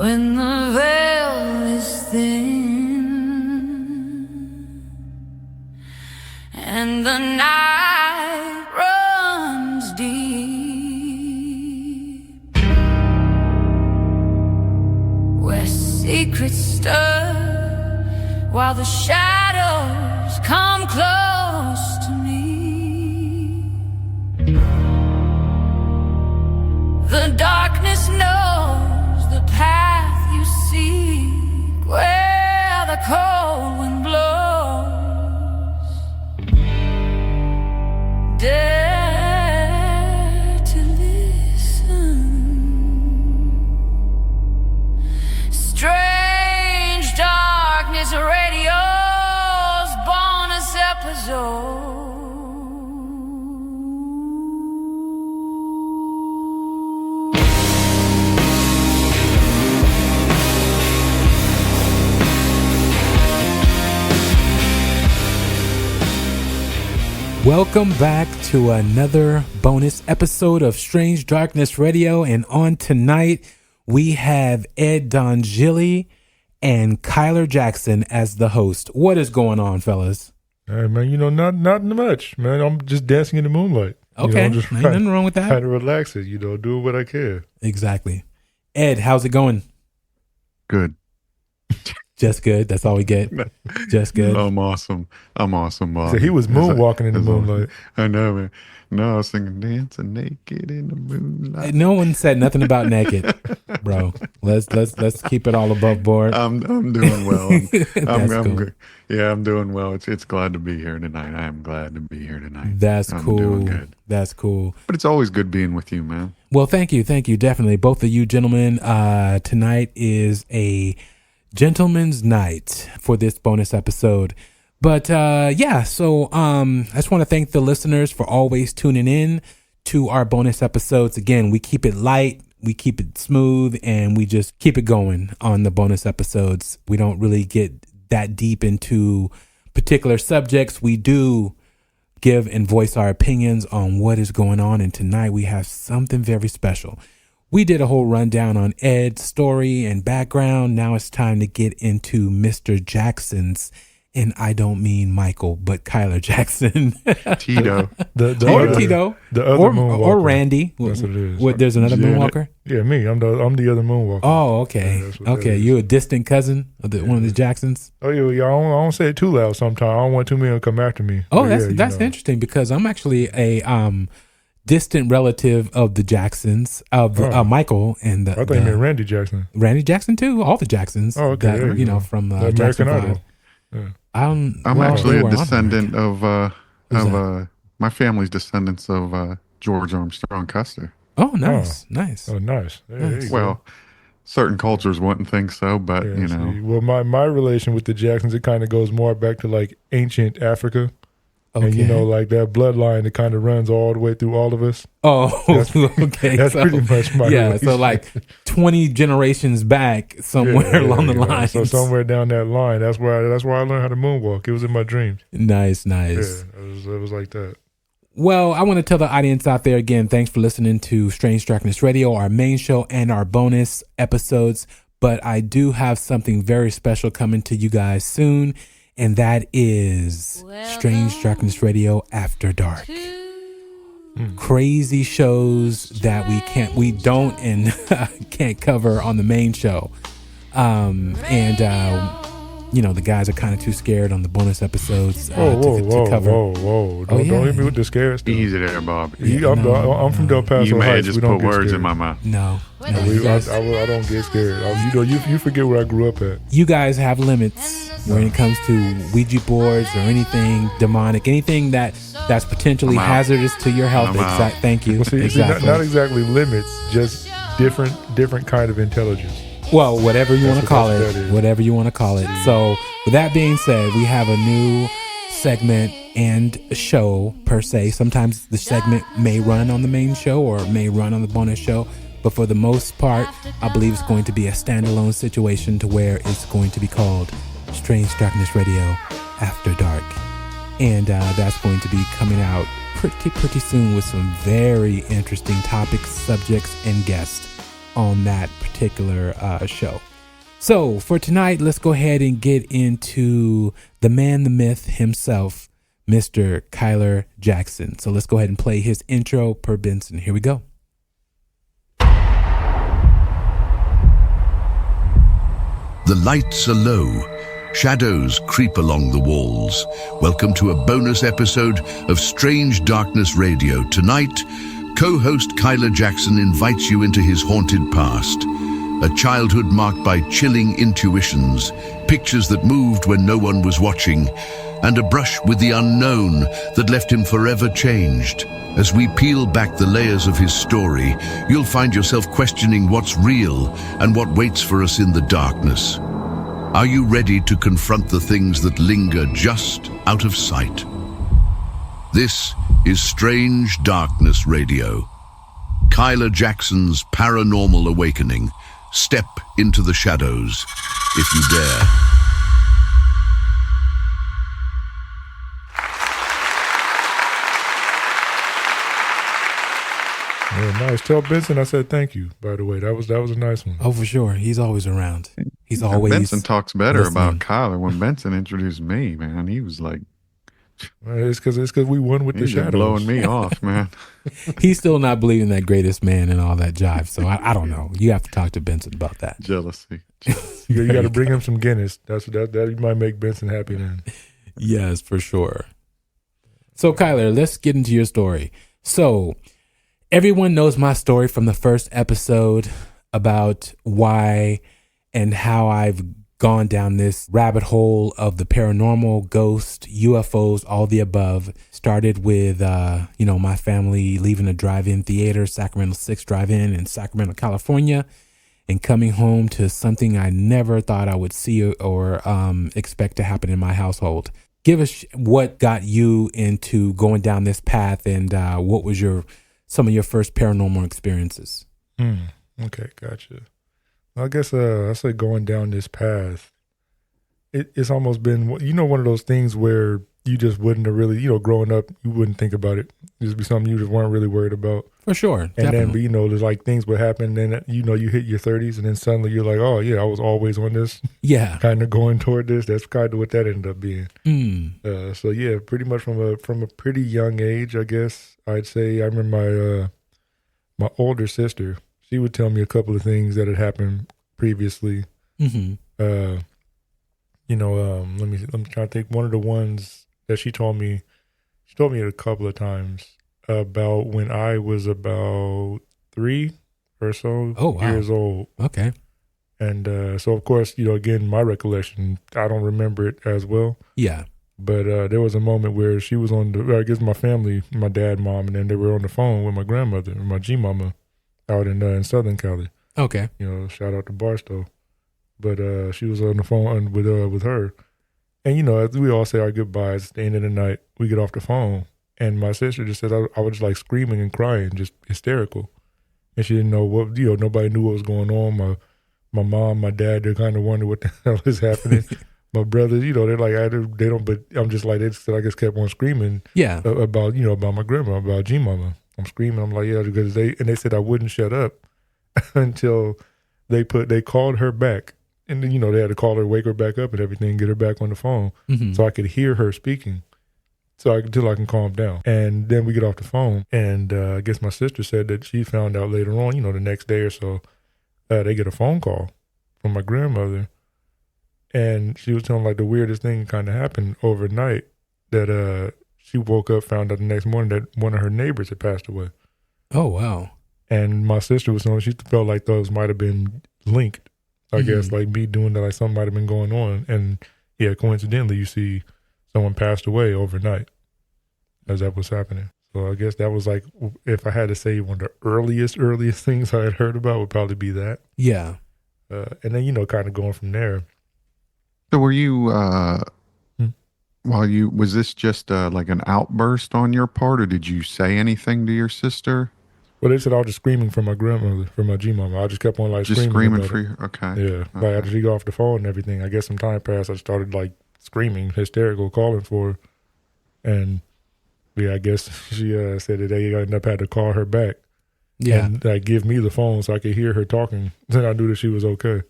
when the veil is thin and the night runs deep, where secrets stir while the shadows come close to me. The darkness knows the path you seek, where the cold wind blows. Dare to listen. Strange Darkness Radio's bonus episode. Welcome back to another bonus episode of Strange Darkness Radio, and on tonight we have Ed DonGilli and Kyler Jackson as the host. What is going on, fellas? Hey man, not much, man. I'm just dancing in the moonlight. Okay, I'm just ain't nothing wrong with that. Trying to relax it, do what I can. Exactly. Ed, how's it going? Good. Just good. That's all we get. Just good. I'm awesome, Bob. So he was moonwalking in the moonlight. I know, man. No, I was thinking dancing naked in the moonlight. No one said nothing about naked, bro. Let's keep it all above board. I'm doing well. I'm cool. good. Yeah, I'm doing well. It's glad to be here tonight. I am glad to be here tonight. That's I'm cool. doing good. That's cool. But it's always good being with you, man. Well, thank you, definitely, both of you gentlemen. Tonight is a gentleman's night for this bonus episode. But so I just want to thank the listeners for always tuning in to our bonus episodes. Again, we keep it light, we keep it smooth, and we just keep it going on the bonus episodes. We don't really get that deep into particular subjects. We do give and voice our opinions on what is going on, and tonight we have something very special. We did a whole rundown on Ed's story and background. Now it's time to get into Mr. Jackson's, and I don't mean Michael, but Kyler Jackson. Tito. Tito. The other moonwalker. Or Randy. That's what it is. There's another moonwalker? Yeah, me. I'm the other moonwalker. Oh, okay. Yeah, okay, you're a distant cousin of one of the Jacksons? Oh, yeah. I don't say it too loud sometimes. I don't want too many to come after me. Oh, that's interesting, because I'm actually a distant relative of the Jacksons, of Michael and I thought you meant Randy Jackson. Randy Jackson too, all the Jacksons. Oh, okay. From the American Idol. Yeah. I'm actually a descendant of my family's descendants of George Armstrong Custer. Oh, nice. Oh, nice. Well, certain cultures wouldn't think so, but Well, my relation with the Jacksons, it kind of goes more back to like ancient Africa. Okay. And like that bloodline that kind of runs all the way through all of us. Oh, okay. That's pretty much my relation. So like 20 generations back somewhere along the line. So somewhere down that line, that's where I learned how to moonwalk. It was in my dreams. Nice. Yeah, it was like that. Well, I want to tell the audience out there again, thanks for listening to Strange Darkness Radio, our main show and our bonus episodes. But I do have something very special coming to you guys soon. And that is Strange Darkness Radio After Dark. Crazy shows that we don't and can't cover on the main show. The guys are kind of too scared on the bonus episodes to cover. Whoa. Don't hit me with the scare stuff. Easy there, Bob. I'm from Del Paso You may Heights. just put words in my mouth. No. I don't get scared. You forget where I grew up at. You guys have limits when it comes to Ouija boards or anything demonic, anything that's potentially hazardous to your health. Thank you. Well, see, not exactly limits, just different kind of intelligence. Well, whatever you want to call it. So with that being said, we have a new segment and show per se. Sometimes the segment may run on the main show or may run on the bonus show. But for the most part, I believe it's going to be a standalone situation to where it's going to be called Strange Darkness Radio After Dark. And that's going to be coming out pretty soon with some very interesting topics, subjects, and guests. on that particular show. So for tonight, let's go ahead and get into the man, the myth himself, Mr. Kyler Jackson. So let's go ahead and play his intro per Benson. Here we go. The lights are low. Shadows creep along the walls. Welcome to a bonus episode of Strange Darkness Radio. Tonight, co-host Kyler Jackson invites you into his haunted past. A childhood marked by chilling intuitions, pictures that moved when no one was watching, and a brush with the unknown that left him forever changed. As we peel back the layers of his story, you'll find yourself questioning what's real and what waits for us in the darkness. Are you ready to confront the things that linger just out of sight? This is Strange Darkness Radio. Kyler Jackson's Paranormal Awakening. Step into the shadows, if you dare. Yeah, nice. Tell Benson I said thank you, by the way. That was a nice one. Oh, for sure. He's always around. He's always Benson talks better listening. about Kyler. When Benson introduced me, man, he was like, It's because we won with the he's shadows. blowing me off, man. He's still not believing that greatest man and all that jive. So I don't know. You have to talk to Benson about that. Jealousy. You got to bring him some Guinness. That might make Benson happy then. Yes, for sure. So Kyler, let's get into your story. So everyone knows my story from the first episode about why and how I've gone down this rabbit hole of the paranormal, ghost, UFOs, all the above. Started with, my family leaving a drive-in theater, Sacramento 6 Drive-In in Sacramento, California, and coming home to something I never thought I would see or expect to happen in my household. Give us what got you into going down this path, and what was some of your first paranormal experiences? Okay, gotcha. I guess I say going down this path, it's almost been, one of those things where you just wouldn't have really, growing up, you wouldn't think about it. It'd just be something you just weren't really worried about. For sure. And definitely. then, there's like things would happen, and then, you hit your 30s, and then suddenly you're like, oh, yeah, I was always on this. Yeah. Kind of going toward this. That's kind of what that ended up being. So, yeah, pretty much from a pretty young age, I guess, I'd say. I remember my older sister, she would tell me a couple of things that had happened previously. Mm-hmm. I'm trying to think. One of the ones that she told me it a couple of times about when I was about 3 or so years old. Okay. And so, of course, again, my recollection, I don't remember it as well. Yeah. But there was a moment where she was I guess my family, my dad, mom, and then they were on the phone with my grandmother, my G-mama, out in Southern Cali. Okay. Shout out to Barstow. But she was on the phone with her. And, as we all say our goodbyes at the end of the night, we get off the phone. And my sister just said I was like screaming and crying, just hysterical. And she didn't know what, nobody knew what was going on. My mom, my dad, they kind of wondered what the hell is happening. My brothers, they're like, they don't, but I'm just like, they just, I guess, kept on screaming. Yeah. About my grandma, about G-mama. I'm screaming. I'm like, yeah, because they said I wouldn't shut up until they called her back. And then, they had to call her, wake her back up and everything, get her back on the phone. Mm-hmm. So I could hear her speaking. Until I can calm down. And then we get off the phone. And I guess my sister said that she found out later on, the next day or so, they get a phone call from my grandmother. And she was telling like the weirdest thing kind of happened overnight, that she woke up, found out the next morning that one of her neighbors had passed away. Oh, wow. And my sister was saying she felt like those might have been linked. I guess like me doing that, like something might have been going on. And yeah, coincidentally, you see someone passed away overnight as that was happening. So I guess that was like, if I had to say one of the earliest things I had heard about would probably be that. Yeah. And then, kind of going from there. So were you, was this just like an outburst on your part, or did you say anything to your sister? Well, they said I was just screaming for my grandmother, for my G-mama. I just kept on like just screaming for you. Okay. Yeah. Okay. Like after she got off the phone and everything, I guess some time passed. I started like screaming, hysterical, calling for her. And yeah, I guess she said that they ended up had to call her back. and like give me the phone so I could hear her talking. Then I knew that she was okay.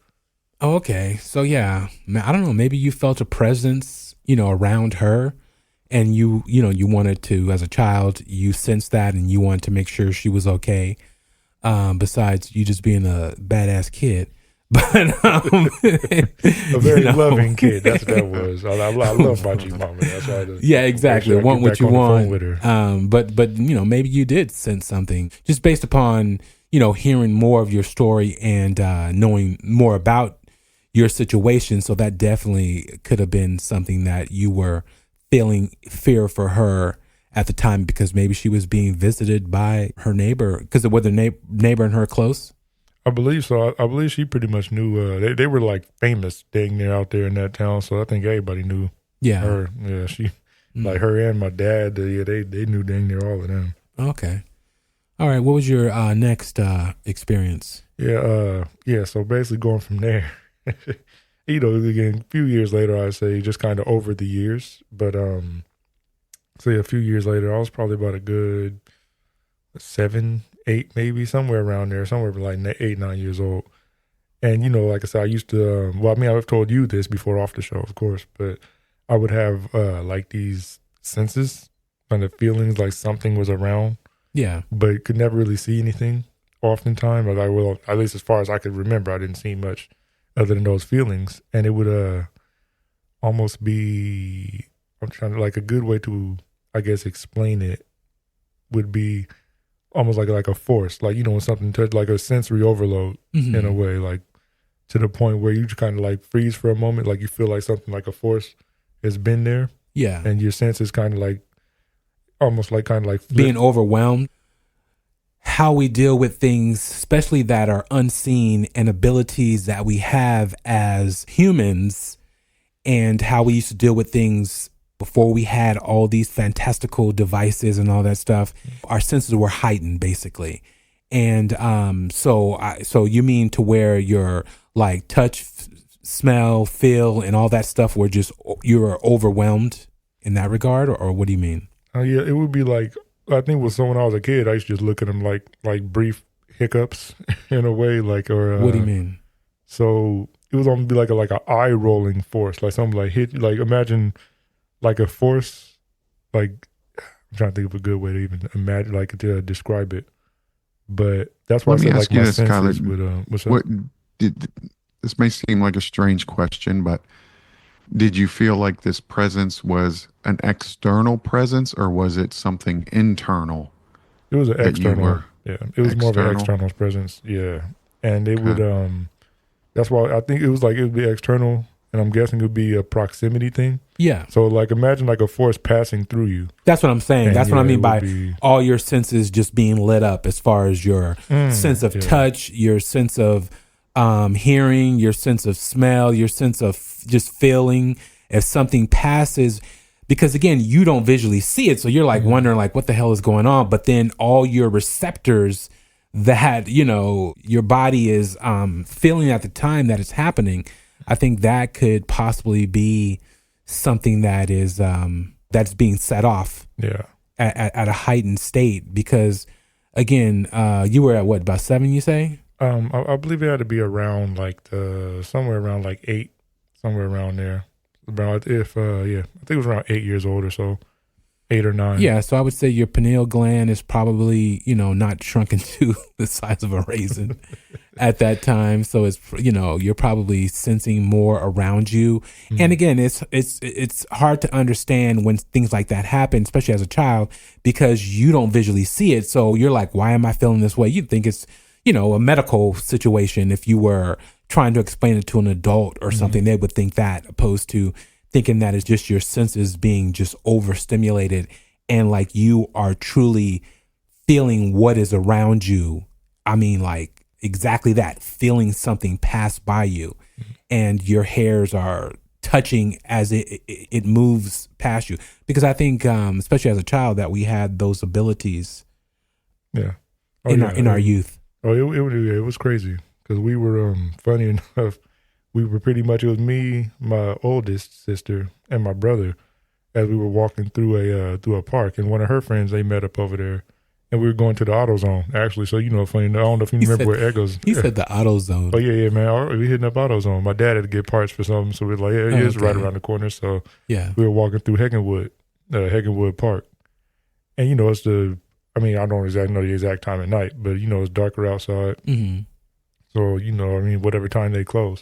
Oh, okay. So yeah, I don't know. Maybe you felt a presence, around her, and you wanted to, as a child, you sensed that, and you wanted to make sure she was okay. Besides you just being a badass kid, but a very loving kid. That's what that was. I love my G mama. That's why. Yeah, exactly. Want what you want. With her. But maybe you did sense something just based upon hearing more of your story and knowing more about your situation. So that definitely could have been something that you were feeling fear for her at the time, because maybe she was being visited by her neighbor. Because were the neighbor and her close? I believe so. I believe she pretty much knew. They were like famous dang near out there in that town. So I think everybody knew her. Yeah, she like her and my dad. They knew dang near all of them. Okay. All right. What was your next experience? Yeah. So basically going from there, again, a few years later, I'd say just kind of over the years, but so a few years later, I was probably about a good 7, 8, maybe somewhere around there, somewhere like 8, 9 years old. And like I said, I used to. I've told you this before off the show, of course, but I would have like these senses, kind of feelings like something was around. Yeah, but could never really see anything. Oftentimes, at least as far as I could remember, I didn't see much other than those feelings, and it would almost be. I'm trying to like a good way to, I guess, explain it would be almost like a force, like when something touched, like a sensory overload in a way, like to the point where you kind of like freeze for a moment, like you feel like something like a force has been there, and your senses kind of like almost like kind of like flip. Being overwhelmed. How we deal with things, especially that are unseen, and abilities that we have as humans, and how we used to deal with things before we had all these fantastical devices and all that stuff. Our senses were heightened, basically. And so you mean to where your like touch, smell, feel, and all that stuff were just, you were overwhelmed in that regard, or what do you mean? Yeah, it would be like, I think when I was a kid, I used to just look at them like brief hiccups in a way, like, or what do you mean? So it was almost be like an eye rolling force, like something like hit, like imagine like a force, like I'm trying to think of a good way to even imagine, like to describe it. But that's why I said like my senses would. This may seem like a strange question, but did you feel like this presence was an external presence, or was it something internal? It was an external. Yeah, it was more of an external presence. Yeah, and it would. That's why I think it was like it would be external, and I'm guessing it would be a proximity thing. Yeah. So like imagine like a force passing through you. That's what I'm saying. That's what I mean by all your senses just being lit up, as far as your sense of touch, your sense of hearing, your sense of smell, your sense of just feeling. If something passes, because again, you don't visually see it, so you're like wondering like what the hell is going on, but then all your receptors that your body is feeling at the time that it's happening, I think that could possibly be something that is that's being set off at a heightened state. Because again, you were at what, about 7, you say? I believe it had to be around like somewhere around like 8, somewhere around there. About I think it was around 8 years old or so, 8 or 9. Yeah, so I would say your pineal gland is probably not shrunken to the size of a raisin at that time. So it's you're probably sensing more around you. Mm-hmm. And again, it's hard to understand when things like that happen, especially as a child, because you don't visually see it. So you're like, why am I feeling this way? You'd think it's a medical situation. If you were trying to explain it to an adult or something, they would think that, opposed to thinking that it's just your senses being just overstimulated, and like you are truly feeling what is around you. I mean, like exactly that, feeling something pass by you, and your hairs are touching as it moves past you. Because I think, especially as a child, that we had those abilities. Yeah. In our youth. Oh, it was crazy. Because we were, funny enough, we were pretty much, it was me, my oldest sister, and my brother, as we were walking through a park. And one of her friends, they met up over there. and we were going to the AutoZone actually. So funny. I don't know if you remember where Echoes. He said the AutoZone. Oh yeah, man. We hitting up AutoZone. My dad had to get parts for something, so we're like, it's right around the corner. So yeah, we were walking through Heckenwood Park, and it's the. I mean, I don't exactly know the exact time at night, but it's darker outside. Mm-hmm. So whatever time they close.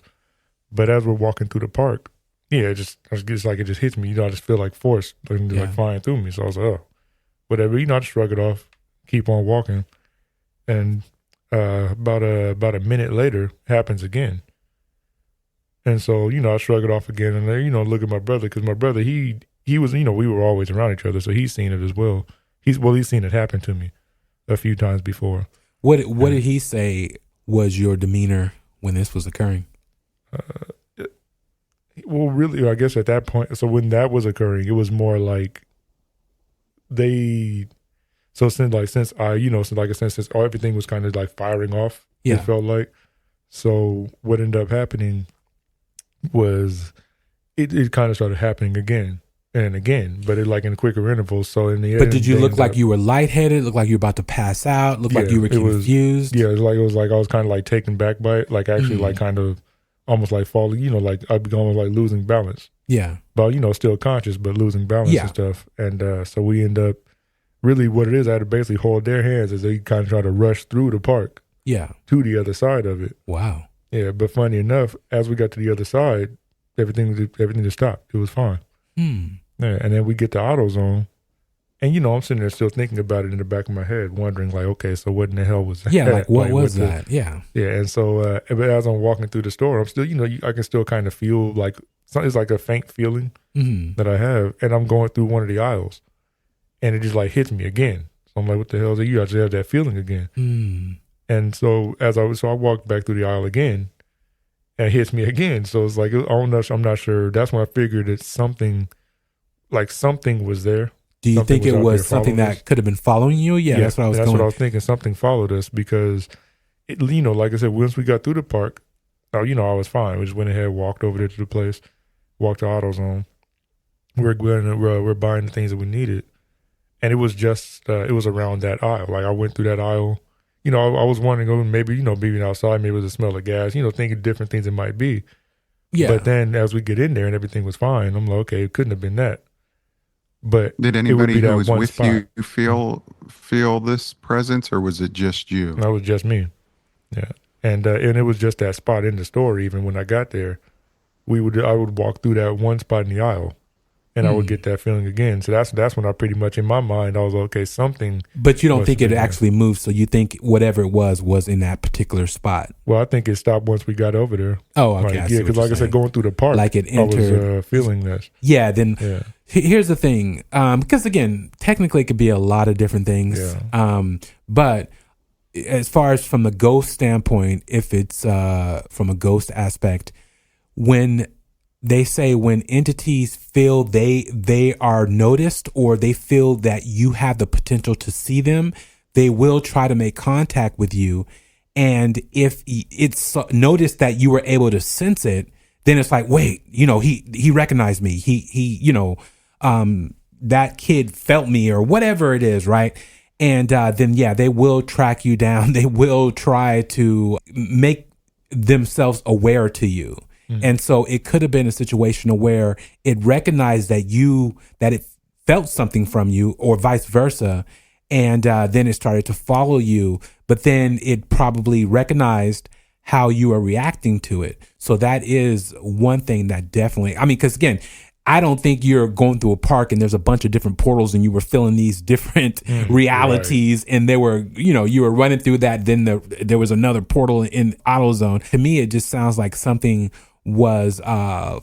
But as we're walking through the park, it's like it just hits me. I just feel like force like flying through me. So I was like, oh, whatever. I just shrug it off, keep on walking, and about a minute later, happens again. And so I shrug it off again, and then look at my brother, because my brother he was we were always around each other, so he's seen it as well. He's seen it happen to me a few times before. What did he say was your demeanor when this was occurring? Well, really, I guess at that point, so when that was occurring, it was more like since everything was kind of like firing off, it felt like. So what ended up happening was it kind of started happening again and again, but it like in quicker intervals. So in the end, but did you look like you were lightheaded? Look like you were about to pass out? Look like you were confused? It was like I was kind of like taken back by it, like actually like kind of almost like falling. Like I'd be almost like losing balance. Yeah, but still conscious, but losing balance and stuff. And so we end up really what it is. I had to basically hold their hands as they kind of try to rush through the park. Yeah, to the other side of it. Wow. Yeah, but funny enough, as we got to the other side, everything just stopped. It was fine. Yeah, and then we get to AutoZone, and I'm sitting there still thinking about it in the back of my head, wondering like, okay, so what in the hell was that? Yeah, like what was that? Yeah. And so, but as I'm walking through the store, I'm still, I can still kind of feel like it's like a faint feeling that I have, and I'm going through one of the aisles, and it just like hits me again. So I'm like, what the hell is it? You actually have that feeling again. And so I walked back through the aisle again, and it hits me again. So it's like, I'm not sure. That's when I figured that something was there. Do you think it was something that could have been following you? Yeah, that's what I was what I was thinking. Something followed us because, like I said, once we got through the park, I was fine. We just went ahead, walked over there to the place, walked to AutoZone. We're buying the things that we needed. And it was just, it was around that aisle. Like I went through that aisle. I was wondering, maybe, being outside, maybe it was the smell of gas, thinking different things it might be. Yeah. But then as we get in there and everything was fine, I'm like, okay, it couldn't have been that. But did anybody who was with you feel this presence, or was it just you? No, it was just me. Yeah. And it was just that spot in the store. Even when I got there, I would walk through that one spot in the aisle, and I would get that feeling again. So that's when I pretty much, in my mind, I was like, okay, something. But you don't think it actually moved, so you think whatever it was in that particular spot? Well, I think it stopped once we got over there. Oh, okay. Because like I said, going through the park, like it entered. I was feeling this. Yeah, then here's the thing. Because again, technically it could be a lot of different things. Yeah. But as far as from the ghost standpoint, if it's from a ghost aspect, when they say when entities feel they are noticed, or they feel that you have the potential to see them, they will try to make contact with you. And if it's noticed that you were able to sense it, then it's like, wait, he recognized me. He that kid felt me, or whatever it is, right? And then they will track you down. They will try to make themselves aware to you. And so it could have been a situation where it recognized that it felt something from you, or vice versa. And then it started to follow you, but then it probably recognized how you are reacting to it. So that is one thing that definitely, because again, I don't think you're going through a park and there's a bunch of different portals and you were feeling these different realities, right. And there were, you were running through that. Then there was another portal in AutoZone. To me, it just sounds like something was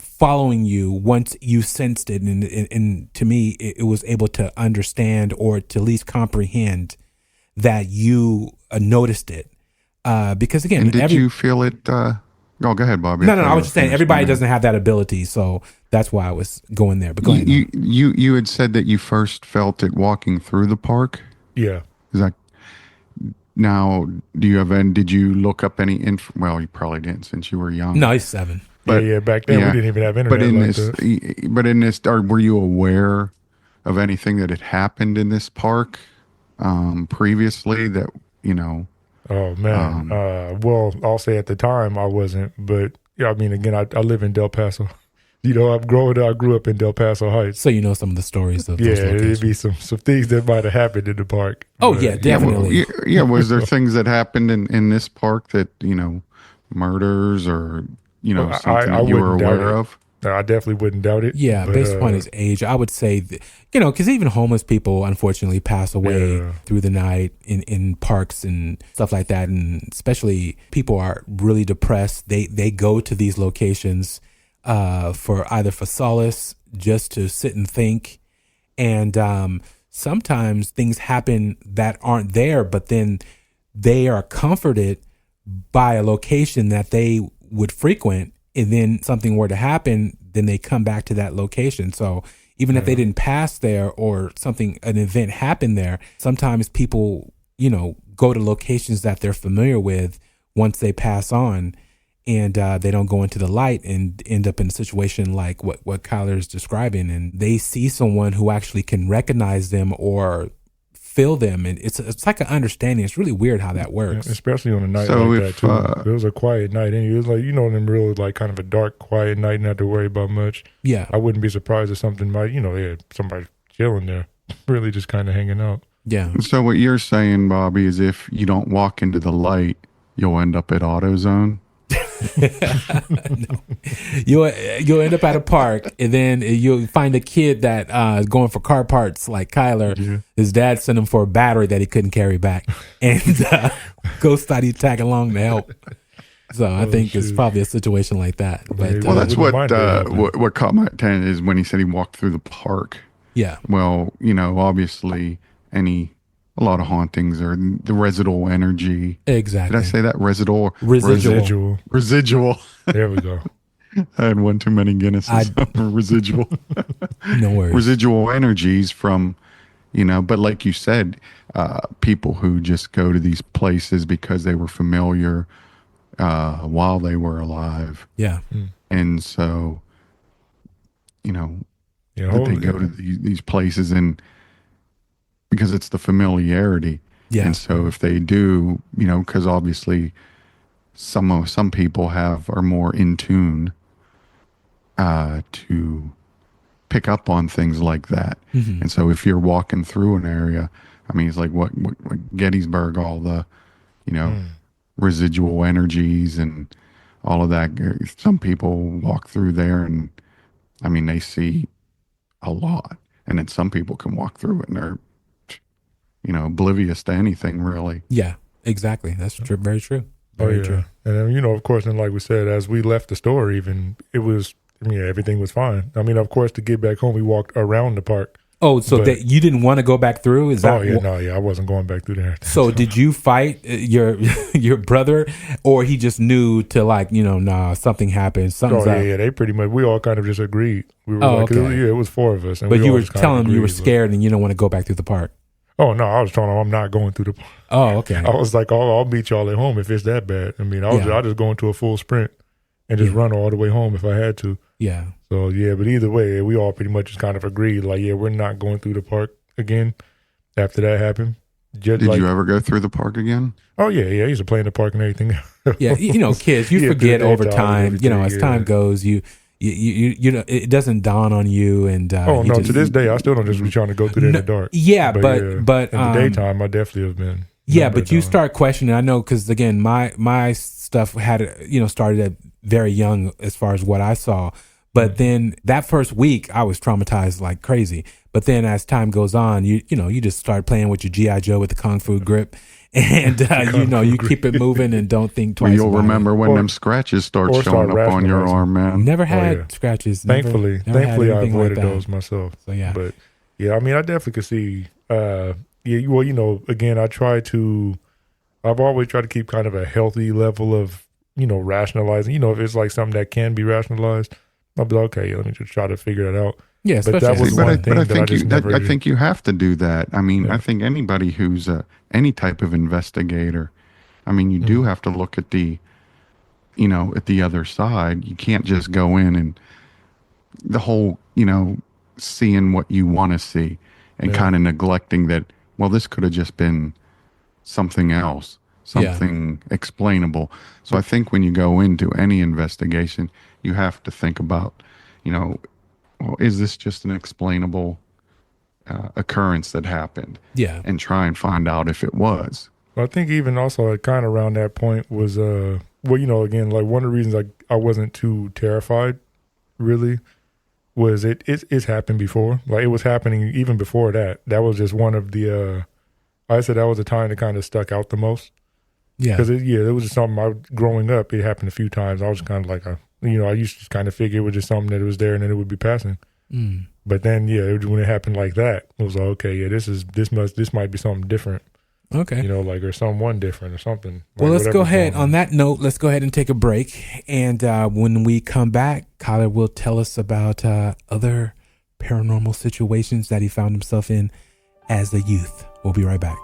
following you once you sensed it, and to me it was able to understand, or to at least comprehend, that you noticed it, because again, and did you feel it go ahead, Bobby. No, I was just saying everybody doesn't have that ability, so that's why I was going there. But go ahead. You had said that you first felt it walking through the park. Yeah. Is that now? Did you look up any info? Well, you probably didn't, since you were young. No, he's 7. But back then we didn't even have internet. But in this, were you aware of anything that had happened in this park? previously that, you know, Oh man. Well, I'll say at the time I wasn't, but yeah, I mean, again, I live in Del Paso. You know, I grew up in Del Paso Heights. So you know some of the stories of those Yeah, locations. it'd be some things that might have happened in the park. Oh But, yeah, definitely. was there things that happened in this park that, you know, murders or, you know, something that you were wouldn't doubt aware it. of? I definitely wouldn't doubt it. Yeah, but, based upon his age, I would say, you know, because even homeless people unfortunately pass away Yeah. through the night in parks and stuff like that. And especially people are really depressed. They go to these locations for either for solace, just to sit and think. And sometimes things happen that aren't there, but then they are comforted by a location that they would frequent. And then something were to happen, then they come back to that location. So even if they didn't pass there or an event happened there, sometimes people, you know, go to locations that they're familiar with once they pass on, and they don't go into the light and end up in a situation like what Kyler is describing. And they see someone who actually can recognize them or feel them, and it's like an understanding. It's really weird how that works. Yeah, especially on a night So like if, that too. It was a quiet night, and it was like, you know, them real like kind of a dark, quiet night, not to worry about much. Yeah, I wouldn't be surprised if something might, you know, yeah, somebody chilling there, really just kind of hanging out. yeah. So what you're saying, Bobby, is if you don't walk into the light, you'll end up at AutoZone. No. You'll end up at a park, and then you'll find a kid that is going for car parts like Kyler. Yeah. His dad sent him for a battery that he couldn't carry back, and Ghost started tagging along to help. So I think it's shoot. probably a situation like that. But Well, that's wouldn't mind that. what caught my attention is when he said he walked through the park. yeah, Well, you know, obviously a lot of hauntings are the residual energy. exactly. Did I say that? Residual? Residual. Residual. There we go. I had one too many Guinnesses. Residual. No worries. Residual energies from, you know, but like you said, people who just go to these places because they were familiar while they were alive. Yeah, And so, you know, Yeah, that they go to these places and because it's the familiarity. yeah, And so if they do, you know, because obviously some people are more in tune to pick up on things like that. Mhm. And so if you're walking through an area, I mean, it's like what Gettysburg, all the, you know, residual energies and all of that. Some people walk through there and, I mean, they see a lot. And then some people can walk through it and they're, you know, oblivious to anything really. yeah. Exactly. That's true. Very true. Oh Very yeah, true. and then, you know, of course, and like we said, as we left the store, even it was, I mean, everything was fine. I mean, of course, to get back home, we walked around the park. Oh, so But- that you didn't want to go back through? Is that Oh yeah, I wasn't going back through there. So did you fight your brother, or he just knew to, like, you know, nah, something happened, something's Oh up. yeah, they pretty much, we all kind of just agreed. We were Oh, like, 'cause okay. it was four of us, and But we you all were just kinda telling him you were agreed, like- scared and you don't want to go back through the park. Oh no, I was telling them I'm not going through the park. Oh, okay. I was like, I'll meet y'all at home if it's that bad. I mean, I'll just go into a full sprint and just run all the way home if I had to. Yeah. So yeah, but either way, we all pretty much just kind of agreed, like, yeah, we're not going through the park again after that happened. Just Did you ever go through the park again? Oh yeah, I used to play in the park and everything. Yeah. You know, kids, you Yeah, forget through the over daytime time, and you know, as everything, time yeah. goes, you know, it doesn't dawn on you. And Oh you no, just- to this day, I still don't just be trying to go through there in the dark. Yeah, but in the daytime, I definitely have been. Yeah, number but you down. start questioning. I know, because again, my stuff had, you know, started at very young as far as what I saw. But then that first week, I was traumatized like crazy. But then as time goes on, you know, you just start playing with your G.I. Joe with the Kung Fu grip. And, you know, you keep it moving and don't think twice Well, you'll about remember when Or- them scratches start or showing start up on your rationalizing. arm, it. man. Never had yeah. scratches. never Thankfully, had I anything like avoided that. those myself. So, yeah. But yeah, I mean, I definitely could see. Yeah, well, you know, again, I've always tried to keep kind of a healthy level of, you know, rationalizing. You know, if it's like something that can be rationalized, I'll be like, okay, let me just try to figure it out. Yeah, But especially that was But one I thing that I think just never I did. think you have to do that. I mean, Yeah. I think anybody who's any type of investigator, I mean, you do have to look at the, you know, at the other side. You can't just go in and the whole, you know, seeing what you want to see and Yeah. kind of neglecting that well, this could have just been something else, something explainable. So I think when you go into any investigation, you have to think about, well, is this just an explainable occurrence that happened? Yeah. And try and find out if it was. I think even also kind of around that point was, again, like one of the reasons I wasn't too terrified really was it's happened before. Like it was happening even before that. That was just one of the, I said that was the time that kind of stuck out the most. Yeah. Because it was just something growing up, it happened a few times. I was kind of like, I used to just kind of figure it was just something that was there and then it would be passing. Mm. But then, when it happened like that, it was like, okay, yeah, this might be something different. Okay. Or someone different or something. Well, let's go ahead. On that note, let's go ahead and take a break. And when we come back, Kyler will tell us about other paranormal situations that he found himself in as a youth. We'll be right back.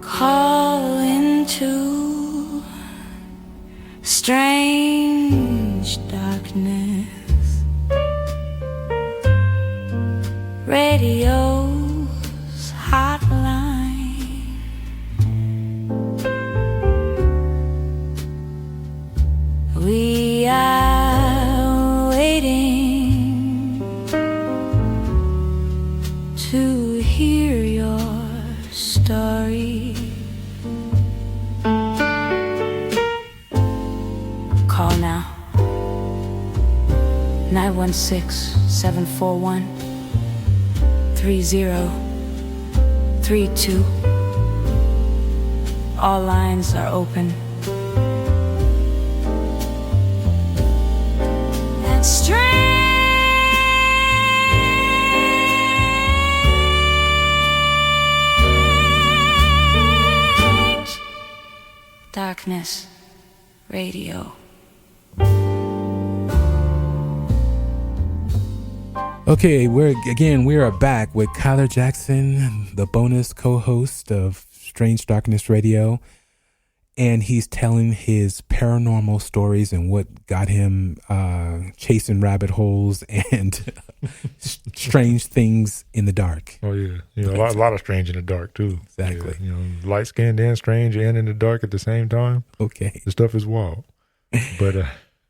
Call into strange darkness. Radio's hotline. We are waiting to hear your story. Call now. 916-741-3032. All lines are open. And strange darkness radio. Okay, we are back with Kyler Jackson, the bonus co-host of Strange Darkness Radio, and he's telling his paranormal stories and what got him chasing rabbit holes and strange things in the dark. Oh yeah, a lot of strange in the dark too. Exactly. Yeah, light skinned and strange and in the dark at the same time. Okay, the stuff is wild, but.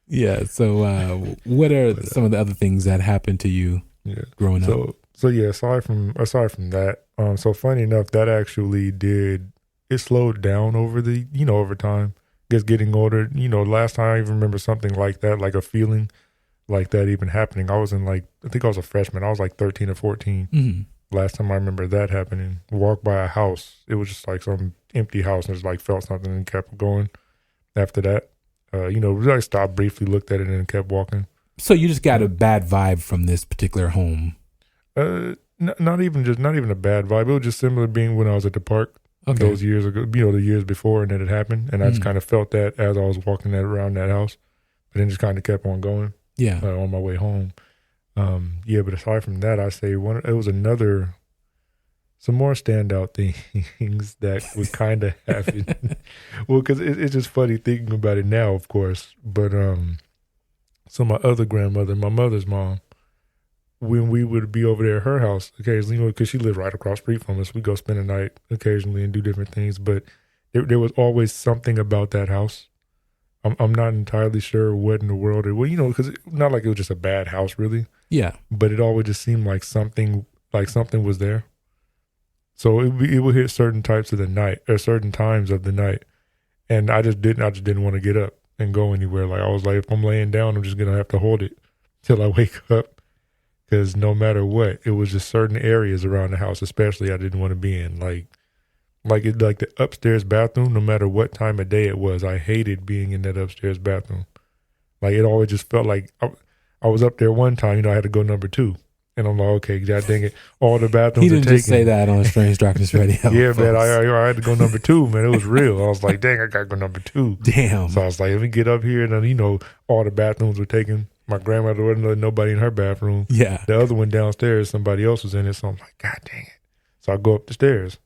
Yeah. So, what are some of the other things that happened to you growing up? So yeah. Aside from that, so funny enough, that actually it slowed down over over time. Just getting older. Last time I even remember something like that, like a feeling like that even happening. I was I think I was a freshman. I was like 13 or 14. Mm-hmm. Last time I remember that happening. Walked by a house. It was just like some empty house, and just like felt something and kept going. After that. I stopped briefly, looked at it, and kept walking. So you just got a bad vibe from this particular home? Not even a bad vibe. It was just similar being when I was at the park those years ago. The years before, and then it happened, and I just kind of felt that as I was walking around that house, but then just kind of kept on going. Yeah, on my way home. But aside from that, I say it was some more standout things that would kind of happen. Well, because it's just funny thinking about it now, of course. But so my other grandmother, my mother's mom, when we would be over there at her house occasionally, because she lived right across the street from us, we go spend a night occasionally and do different things. But there was always something about that house. I'm not entirely sure what in the world it was, because not like it was just a bad house, really. Yeah. But it always just seemed like something was there. So it would hit certain types of the night or certain times of the night, and I just didn't want to get up and go anywhere. Like I was like, if I'm laying down, I'm just gonna have to hold it till I wake up, because no matter what, it was just certain areas around the house, especially I didn't want to be in. Like the upstairs bathroom. No matter what time of day it was, I hated being in that upstairs bathroom. Like it always just felt like I was up there one time. I had to go number 2. And I'm like, okay, God dang it, all the bathrooms he didn't are taken. Just say that on Strange Darkness Radio. Yeah, man, I had to go number 2, man. It was real. I was like, dang, I got to go number 2. Damn. So I was like, let me get up here. And then, all the bathrooms were taken. My grandmother wasn't letting nobody in her bathroom. Yeah. The other one downstairs, somebody else was in it. So I'm like, God dang it. So I go up the stairs.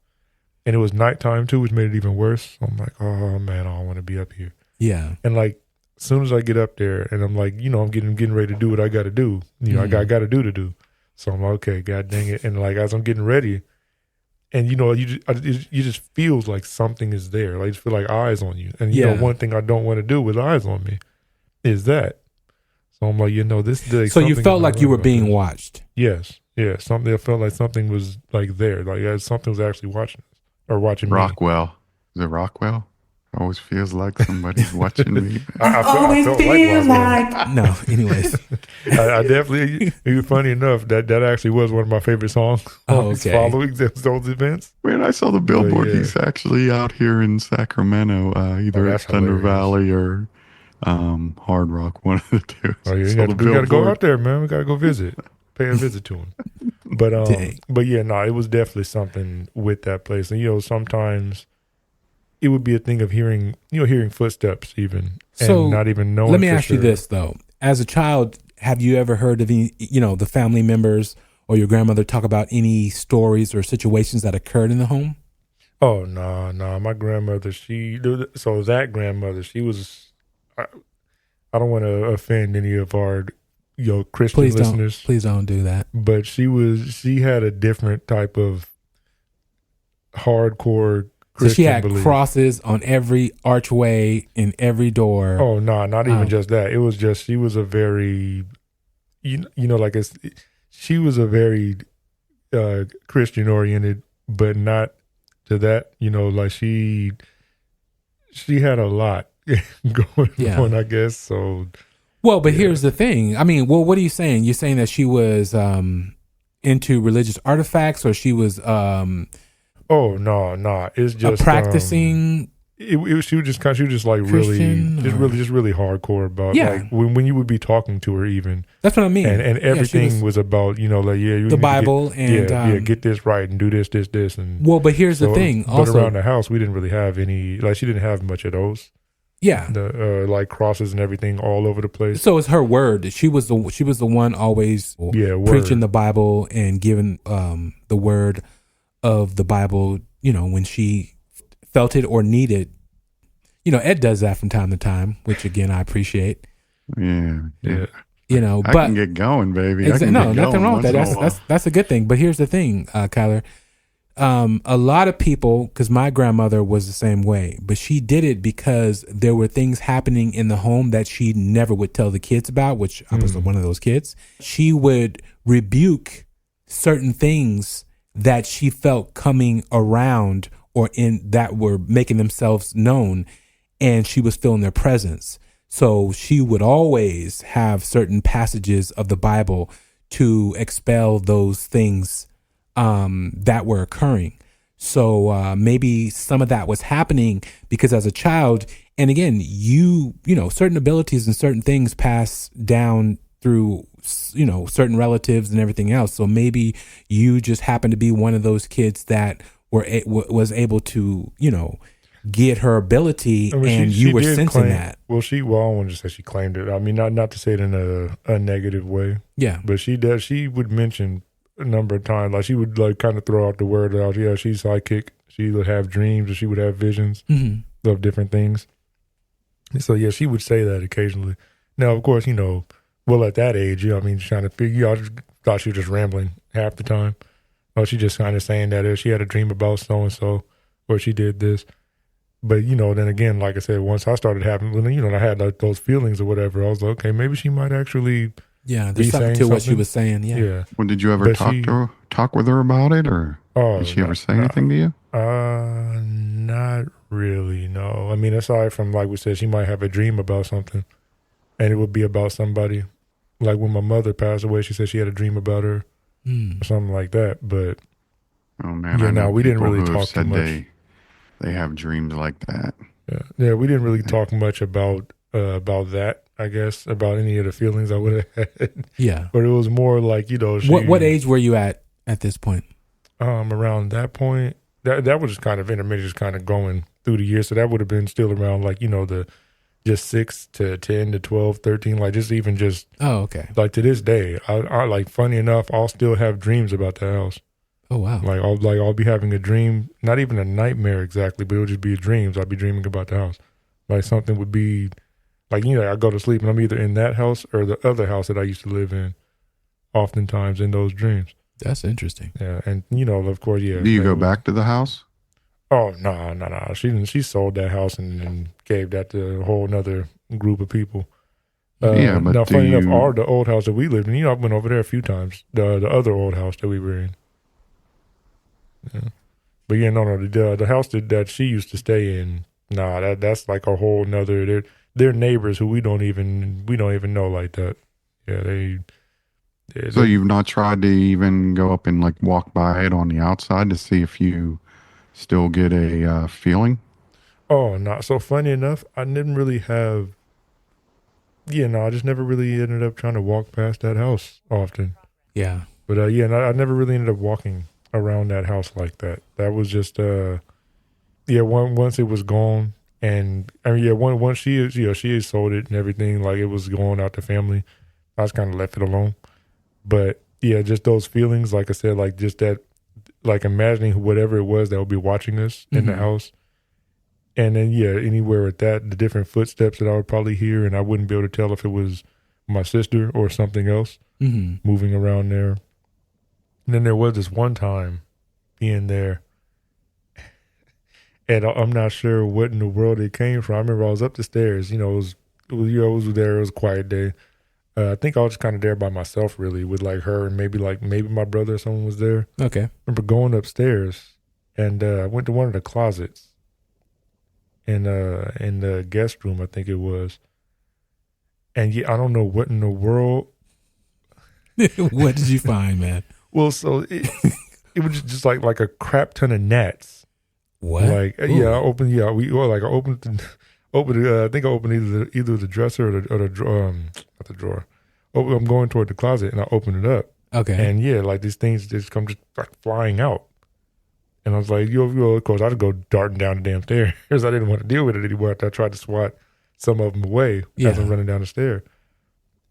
And it was nighttime, too, which made it even worse. So I'm like, oh, man, I don't want to be up here. Yeah. And, as soon as I get up there and I'm like, I'm getting ready to do what I got to do. I got to do. So I'm like, okay, God dang it. And like, as I'm getting ready, and you just feels like something is there. Like you just feel like eyes on you. And one thing I don't want to do with eyes on me is that. So I'm like, this day. So you felt like you were being watched. Yes. Yeah. Something. I felt like something was like there. Like something was actually watching us or watching me. Rockwell. Is it Rockwell? Always feels like somebody's watching me. I felt like no. Anyways, I definitely. Funny enough, that actually was one of my favorite songs. Okay. Following those events. Man, I saw the billboard. He's actually out here in Sacramento, either at Thunder Valley or Hard Rock, one of the two. Oh yeah, we got to go out there, man. We got to go visit, pay a visit to him. But yeah, no, it was definitely something with that place. And sometimes it would be a thing of hearing footsteps even, and not even knowing. Let me ask you this though: as a child, have you ever heard of the family members or your grandmother talk about any stories or situations that occurred in the home? Oh no, my grandmother. That grandmother, she was. I don't want to offend any of our Christian listeners. Please don't do that. But she had a different type of hardcore Christian so she had belief. Crosses on every archway in every door. Oh no, not even just that. It was just she was a very she was a very Christian oriented, but not to that, like she had a lot going on, I guess. So but here's the thing. I mean, what are you saying? You're saying that she was into religious artifacts, or she was oh no, it's just practicing. She was just like Christian, really hardcore about like when you would be talking to her, even that's what I mean, and everything was about the Bible and get this right and do this and but here's the thing. Also, but around the house we didn't really have any, like she didn't have much of those. Yeah, the like crosses and everything all over the place. So it's her word. She was the one always preaching the Bible and giving the word of the Bible. When she felt it or needed. Ed does that from time to time, which again I appreciate. Yeah. I can get going, baby. Nothing wrong with that. That's a good thing. But here's the thing, Kyler. A lot of people, because my grandmother was the same way, but she did it because there were things happening in the home that she never would tell the kids about, which I was one of those kids. She would rebuke certain things that she felt coming around or in that were making themselves known, and she was feeling their presence. So she would always have certain passages of the Bible to expel those things that were occurring. So maybe some of that was happening because as a child, and again, certain abilities and certain things pass down through, certain relatives and everything else. So maybe you just happen to be one of those kids that was able to, get her ability, and you were sensing that. Well, I want to say she claimed it. I mean, not to say it in a negative way. Yeah. But she does. She would mention a number of times, like she would like kind of throw out the word out. Yeah, she's psychic. She would have dreams, or she would have visions of different things. So yeah, she would say that occasionally. Now, of course, at that age, trying to figure out, thought she was just rambling half the time. Oh, she just kind of saying that she had a dream about so and so, or she did this. But then again, like I said, once I started having, I had like those feelings or whatever. I was like, okay, maybe she might actually. Yeah, there's something to what she was saying. Yeah. Well, did you ever talk with her about it, or did she ever say anything to you? Not really. No. I mean, aside from like we said, she might have a dream about something, and it would be about somebody. Like when my mother passed away, she said she had a dream about her, or something like that. But oh man, we didn't really talk too much. They have dreams like that. Yeah, we didn't really talk much about that. I guess about any of the feelings I would have had. Yeah, but it was more like what age were you at this point? Around that point, that was just kind of intermittent, just kind of going through the years. So that would have been still around like the just 6 to 10 to 12, 13, like just oh, okay. Like to this day, I like, funny enough, I'll still have dreams about the house. Oh wow! I'll be having a dream, not even a nightmare exactly, but it'll just be dreams. I'll be dreaming about the house. Like something would be, Like, I go to sleep and I'm either in that house or the other house that I used to live in, oftentimes in those dreams. That's interesting. Yeah, and of course, yeah. Do you go back to the house? Oh no. She sold that house and gave that to a whole nother group of people. Yeah, but now, funny enough, the old house that we lived in, I went over there a few times. The other old house that we were in. Yeah. But yeah, no, the house that she used to stay in, that's like a whole nother. They're neighbors who we don't even know like that. Yeah, So you've not tried to even go up and like walk by it on the outside to see if you still get a feeling? Oh, no. So funny enough, I didn't really have. Yeah, no, I just never really ended up trying to walk past that house often. Yeah. But I never really ended up walking around that house like that. That was just once it was gone, and I mean, once she had sold it and everything, like it was going out to family, I just kind of left it alone. But yeah, just those feelings, like I said, like just that, like imagining whatever it was that would be watching us in the house. And then, anywhere with that, the different footsteps that I would probably hear, and I wouldn't be able to tell if it was my sister or something else moving around there. And then there was this one time being there, and I'm not sure what in the world it came from. I remember I was up the stairs, it was there, it was a quiet day. I think I was just kind of there by myself, really, with like her and maybe my brother or someone was there. Okay. I remember going upstairs, and I went to one of the closets in the guest room, I think it was. And I don't know what in the world. What did you find, man? Well, so it was just like a crap ton of gnats. What? Like, Ooh. I opened. Yeah, I opened. I think I opened either the dresser or the drawer. Not the drawer. Oh, I'm going toward the closet, and I opened it up. Okay. And like these things just come like flying out. And I was like, of course, I'd go darting down the damn stairs. I didn't want to deal with it anymore. I tried to swat some of them away as I'm running down the stair.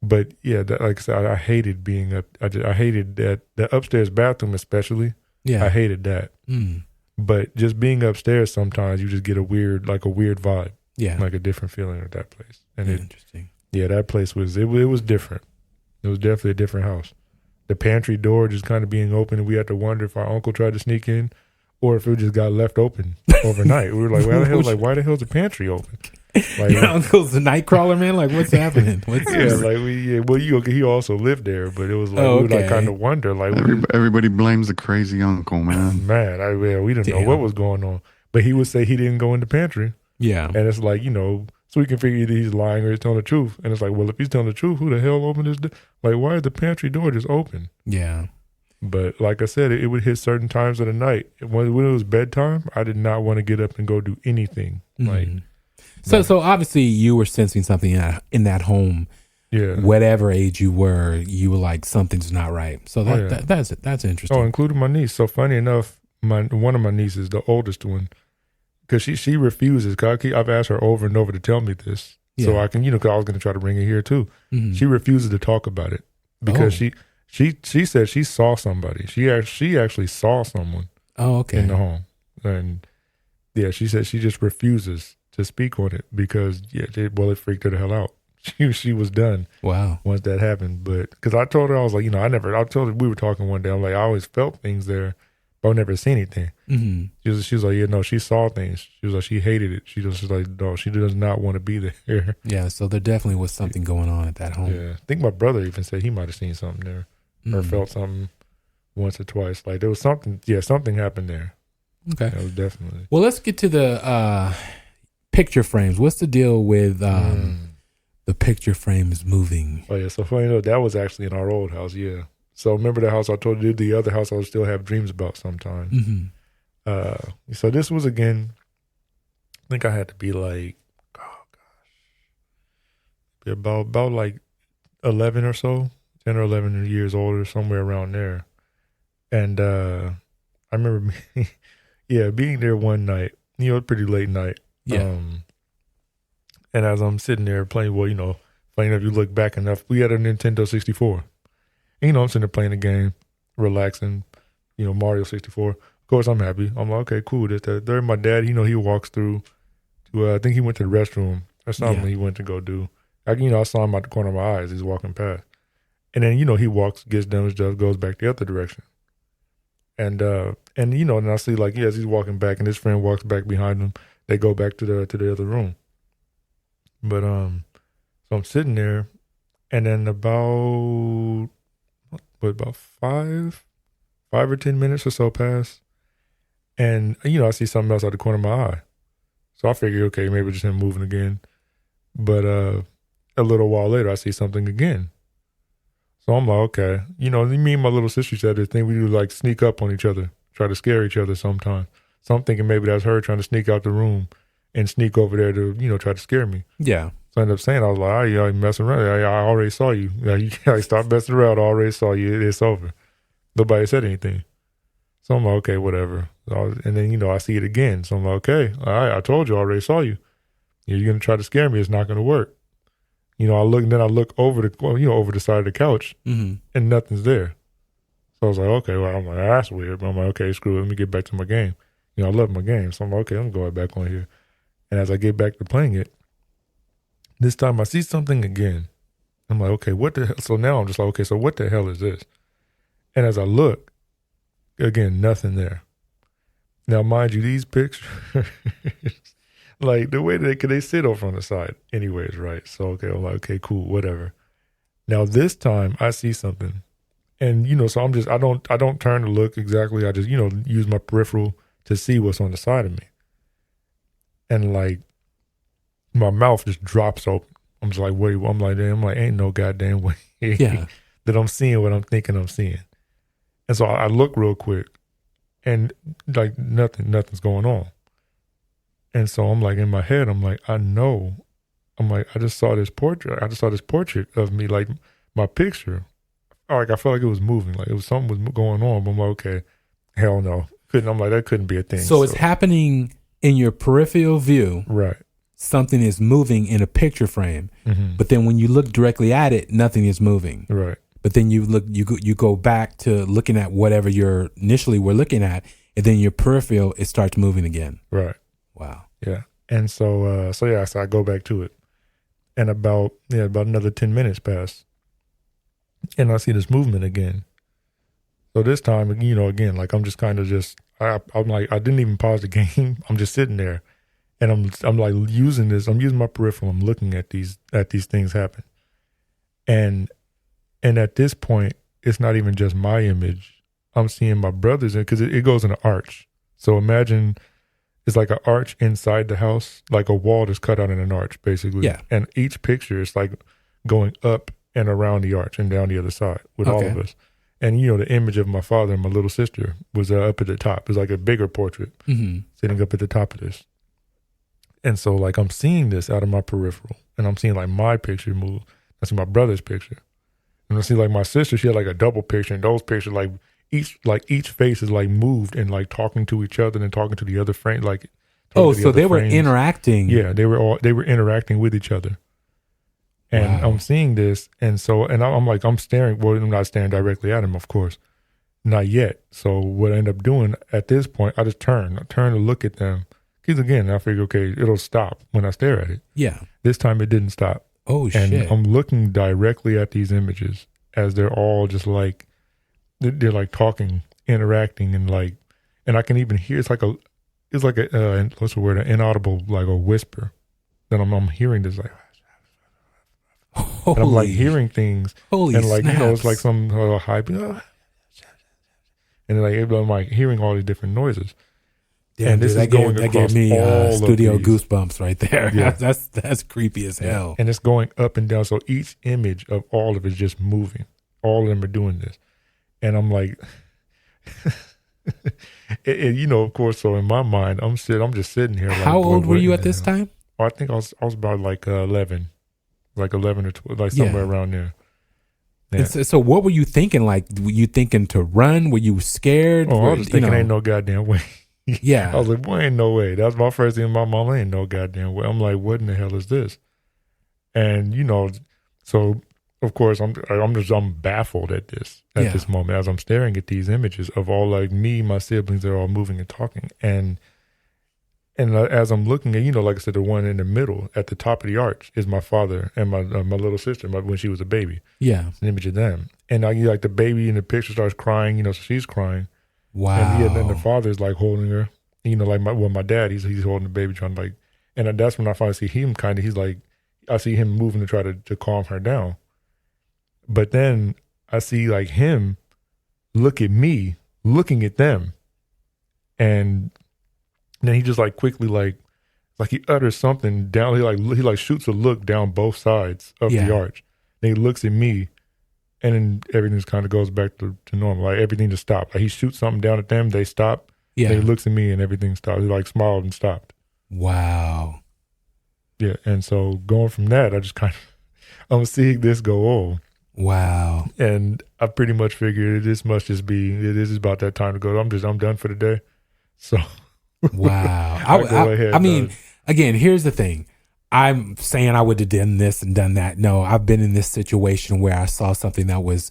But yeah, like I said, I hated being up. I hated that the upstairs bathroom, especially. Yeah. I hated that. But just being upstairs, sometimes you just get a weird vibe. Yeah. Like a different feeling at that place. And Interesting. that place was different. It was definitely a different house. The pantry door just kind of being open, and we had to wonder if our uncle tried to sneak in, or if it just got left open overnight. We were like, why the hell is the pantry open? Like, your uncle's a night crawler, man? Like, what's happening? He also lived there, but it was like, we would like kind of wonder. Like, Everybody blames the crazy uncle, man. We didn't know what was going on. But he would say he didn't go in the pantry. Yeah. And it's like, so we can figure either he's lying or he's telling the truth. And it's like, well, if he's telling the truth, who the hell opened this door? Like, why is the pantry door just open? Yeah. But like I said, it would hit certain times of the night. When it was bedtime, I did not want to get up and go do anything. Like, so obviously you were sensing something in that home. Yeah. Whatever age you were like, something's not right. So that's interesting. Oh, including my niece. So funny enough, one of my nieces, the oldest one, because she refuses. I've asked her over and over to tell me this, so I can, because I was going to try to bring it here too. She refuses to talk about it because she said she saw somebody. She actually saw someone. Oh, okay. In the home, and she said she just refuses to speak on it because it freaked her the hell out. She was done. Wow. Once that happened, but because I told her, I was like, I told her, we were talking one day. I'm like, I always felt things there, but I never seen anything. She was like, she saw things. She was like, she hated it. She was like, no, she does not want to be there. Yeah, so there definitely was something going on at that home. Yeah, I think my brother even said he might have seen something there or felt something once or twice. Like there was something. Yeah, something happened there. Okay, that was definitely. Well, let's get to the picture frames. What's the deal with the picture frames moving? Oh yeah, so funny enough, that was actually in our old house. Yeah. So remember the house I told you, the other house I would still have dreams about sometimes. So this was again, I think I had to be like, about like 11 or so, 10 or 11 years old or somewhere around there. And I remember being there one night, pretty late night. Yeah. And as I'm sitting there playing, funny enough, you look back enough, we had a Nintendo 64. And, I'm sitting there playing the game, relaxing, Mario 64. Of course, I'm happy. I'm like, okay, cool. There, my dad, he walks through to, I think he went to the restroom. or something he went to go do. I saw him out the corner of my eyes. He's walking past. And then, he walks, gets done his job, goes back the other direction. And I see as he's walking back and his friend walks back behind him, they go back to the other room. But, so I'm sitting there and then about 5 or 10 minutes or so pass. And, I see something else out the corner of my eye. So I figure, okay, maybe just him moving again. But a little while later, I see something again. So I'm like, okay. Me and my little sister said this thing we do, sneak up on each other, try to scare each other sometimes. So I'm thinking maybe that's her trying to sneak out the room and sneak over there to, try to scare me. Yeah. So I ended up saying, I was like, you messing around. I already saw you. You stop messing around. I already saw you. It's over. Nobody said anything. So I'm like, okay, whatever. And then, I see it again. So I'm like, okay, all right, I told you, I already saw you. You're going to try to scare me. It's not going to work. I look over the side of the couch and nothing's there. So I was like, okay, well, I'm like, that's weird. But I'm like, okay, screw it. Let me get back to my game. I love my game. So I'm like, okay, I'm going back on here. And as I get back to playing it, this time I see something again. I'm like, okay, what the hell? So now I'm just like, okay, so what the hell is this? And as I look, again, nothing there. Now, mind you, these pictures, the way they sit off on the side anyways, right? So, okay, I'm like, okay, cool, whatever. Now, this time I see something. And, so I don't turn to look exactly. I just, use my peripheral to see what's on the side of me. And my mouth just drops open. I'm just like, wait, ain't no goddamn way that I'm seeing what I'm thinking I'm seeing. And so I look real quick and nothing's going on. And so I'm in my head, I'm like, I know. I just saw this portrait. I just saw this portrait of me, my picture. I felt like it was moving, it was something was going on. But I'm like, okay, hell no. That couldn't be a thing. So it's happening in your peripheral view. Right. Something is moving in a picture frame. Mm-hmm. But then when you look directly at it, nothing is moving. Right. But then you go back to looking at whatever you initially were looking at, and then your peripheral, it starts moving again. Right. Wow. Yeah. And so I go back to it. And about another 10 minutes pass. And I see this movement again. So this time, again, I'm just kind of I'm like, I didn't even pause the game. I'm just sitting there. And I'm using my peripheral. I'm looking at these things happen. And at this point, it's not even just my image. I'm seeing my brother's because it goes in an arch. So imagine it's like an arch inside the house, like a wall that's cut out in an arch, basically. Yeah. And each picture is going up and around the arch and down the other side with all of us. And, the image of my father and my little sister was up at the top. It's like a bigger portrait sitting up at the top of this. And so, I'm seeing this out of my peripheral. And I'm seeing, my picture move. I see my brother's picture. And I see, my sister, she had, a double picture. And those pictures, each face is, moved and, talking to each other and talking to the other frame. So they were interacting. Yeah, they were interacting with each other. And I'm seeing this, and I'm staring. Well, I'm not staring directly at him, of course, not yet. So what I end up doing at this point, I just turn to look at them. Because again, I figure, okay, it'll stop when I stare at it. Yeah. This time it didn't stop. Oh shit! And I'm looking directly at these images as they're all just they're talking, interacting, and I can even hear it's like a what's the word? An inaudible, a whisper. Then I'm hearing this and I'm hearing things. Holy and snaps. it's some hype. And I'm hearing all these different noises. Yeah, and this dude, is going that across gave me all studio of these. goosebumps right there. Yeah. That's creepy as hell. And it's going up and down. So each image of all of it is just moving. All of them are doing this. And I'm like, of course, so in my mind, I'm just sitting here. How old were you at this time? Oh, I think I was about 11. 11 or 12, somewhere around there. Yeah. So what were you thinking? Were you thinking to run? Were you scared? Oh, I was just thinking, ain't no goddamn way. Yeah. I was like, boy, ain't no way. That's my first thing in my mom. Ain't no goddamn way. I'm like, what in the hell is this? And so of course I'm baffled at this moment as I'm staring at these images of all me, my siblings, they're all moving and talking, and And as I'm looking at, like I said, the one in the middle at the top of the arch is my father and my little sister when she was a baby. Yeah. It's an image of them. And like the baby in the picture starts crying, so she's crying. Wow. And then the father's like holding her, like my dad, he's holding the baby trying to and that's when I finally see him he's like, I see him moving to try to calm her down. But then I see like him look at me, looking at them. And then he just like quickly like he utters something down. He like shoots a look down both sides of the arch. Then he looks at me, and then everything just kind of goes back to normal. Like everything just stopped. Like he shoots something down at them, they stop. Yeah. Then he looks at me, and everything stopped. He like smiled and stopped. Wow. Yeah, and so going from that, I just I'm seeing this go on. Wow. And I pretty much figured this must just be it is about that time to go. I'm done for the day. So. Wow. I mean, again, here's the thing. I'm saying I would have done this and done that. No, I've been in this situation where I saw something that was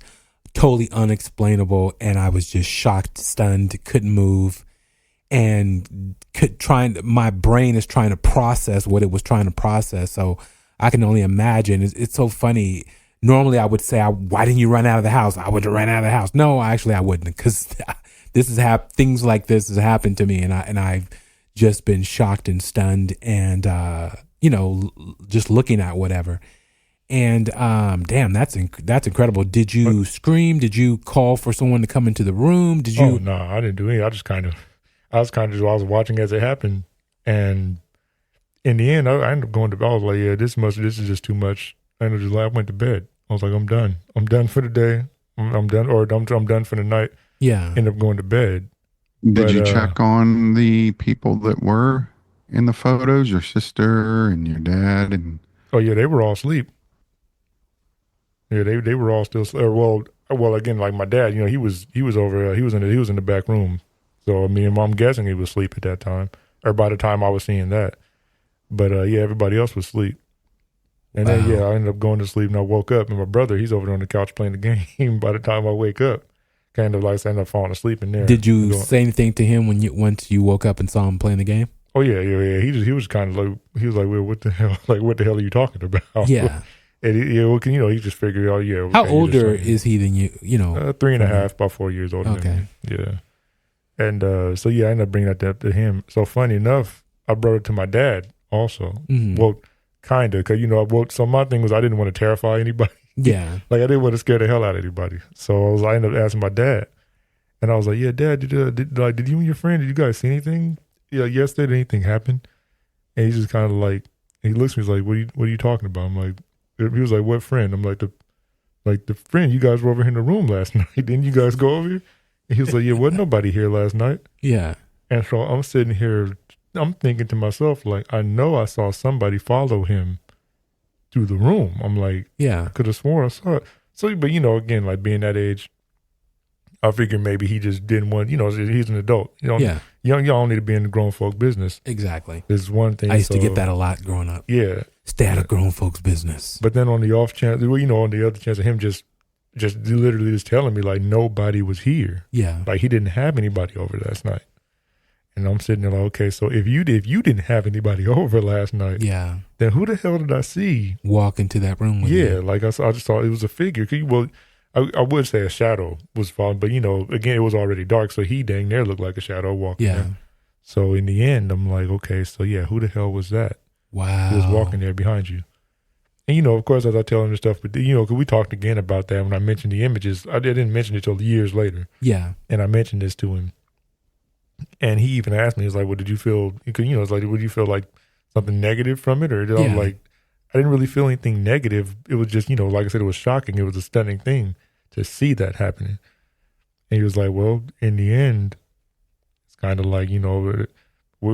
totally unexplainable and I was just shocked, stunned, couldn't move, and my brain is trying to process what it was trying to process. So I can only imagine. It's so funny. Normally I would say, why didn't you run out of the house? I would have ran out of the house. No, actually I wouldn't, because things like this has happened to me, and I've just been shocked and stunned, and just looking at whatever. And damn, that's incredible. Did you scream? Did you call for someone to come into the room? Did you? Oh no, I didn't do anything. I was watching as it happened, and in the end, I ended up going to bed. I was like, yeah, this is just too much. I went to bed. I was like, I'm done. I'm done for the day. I'm done, or I'm done for the night. Yeah. End up going to bed. Did you check on the people that were in the photos, your sister and your dad? And oh yeah, they were all asleep. Yeah, they were all still. Well, again, like my dad, he was over. He was in the back room. So I mean, I'm guessing he was asleep at that time, or by the time I was seeing that. But yeah, everybody else was asleep. And then I ended up going to sleep, and I woke up, and my brother, he's over there on the couch playing the game. By the time I wake up, kind of like I ended up falling asleep in there. Did you say anything to him once you woke up and saw him playing the game? Oh yeah. He was kind of like, he was like, well, what the hell? Like, what the hell are you talking about? Yeah. And he just figured, oh yeah. Okay, how older is he than you? 3.5, about 4 years older than me. Yeah. And so yeah, I ended up bringing that up to him. So funny enough, I brought it to my dad also. Mm-hmm. Well, kind of, because so my thing was I didn't want to terrify anybody. Yeah. Like I didn't want to scare the hell out of anybody. So I ended up asking my dad, and I was like, "Yeah, Dad, did you and your friend, did you guys see anything? Yeah, yesterday, did anything happen?" And he's just kind of like, he looks at me, he's like, "What are you talking about?" I'm like, he was like, "What friend?" I'm like, the friend you guys were over here in the room last night. Didn't you guys go over here? And he was like, "Yeah, wasn't nobody here last night." Yeah. And so I'm sitting here, I'm thinking to myself, like, I know I saw somebody follow him through the room. I'm like, yeah, I could have sworn I saw it. So, but again, like being that age, I figured maybe he just didn't want, he's an adult. Yeah. Y'all don't need to be in the grown folk business. Exactly. There's one thing. I used to get that a lot growing up. Yeah. Stay out of grown folks' business. But then on the off chance, on the other chance of him just literally just telling me like nobody was here. Yeah. Like he didn't have anybody over last night. And I'm sitting there like, okay, so if you didn't have anybody over last night, yeah, then who the hell did I see walk into that room with you? Like I just thought it was a figure. Well, I would say a shadow was falling, but again, it was already dark, so he dang near looked like a shadow walking there. So in the end, I'm like, okay, so yeah, who the hell was that? Wow. Who was walking there behind you? And of course, as I tell him this stuff, but because we talked again about that when I mentioned the images, I didn't mention it till years later. Yeah. And I mentioned this to him. And he even asked me, he's like, well, did you feel, it's like, would you feel like something negative from it? Or I was like, I didn't really feel anything negative. It was just, like I said, it was shocking. It was a stunning thing to see that happening. And he was like, well, in the end, it's kind of like, we're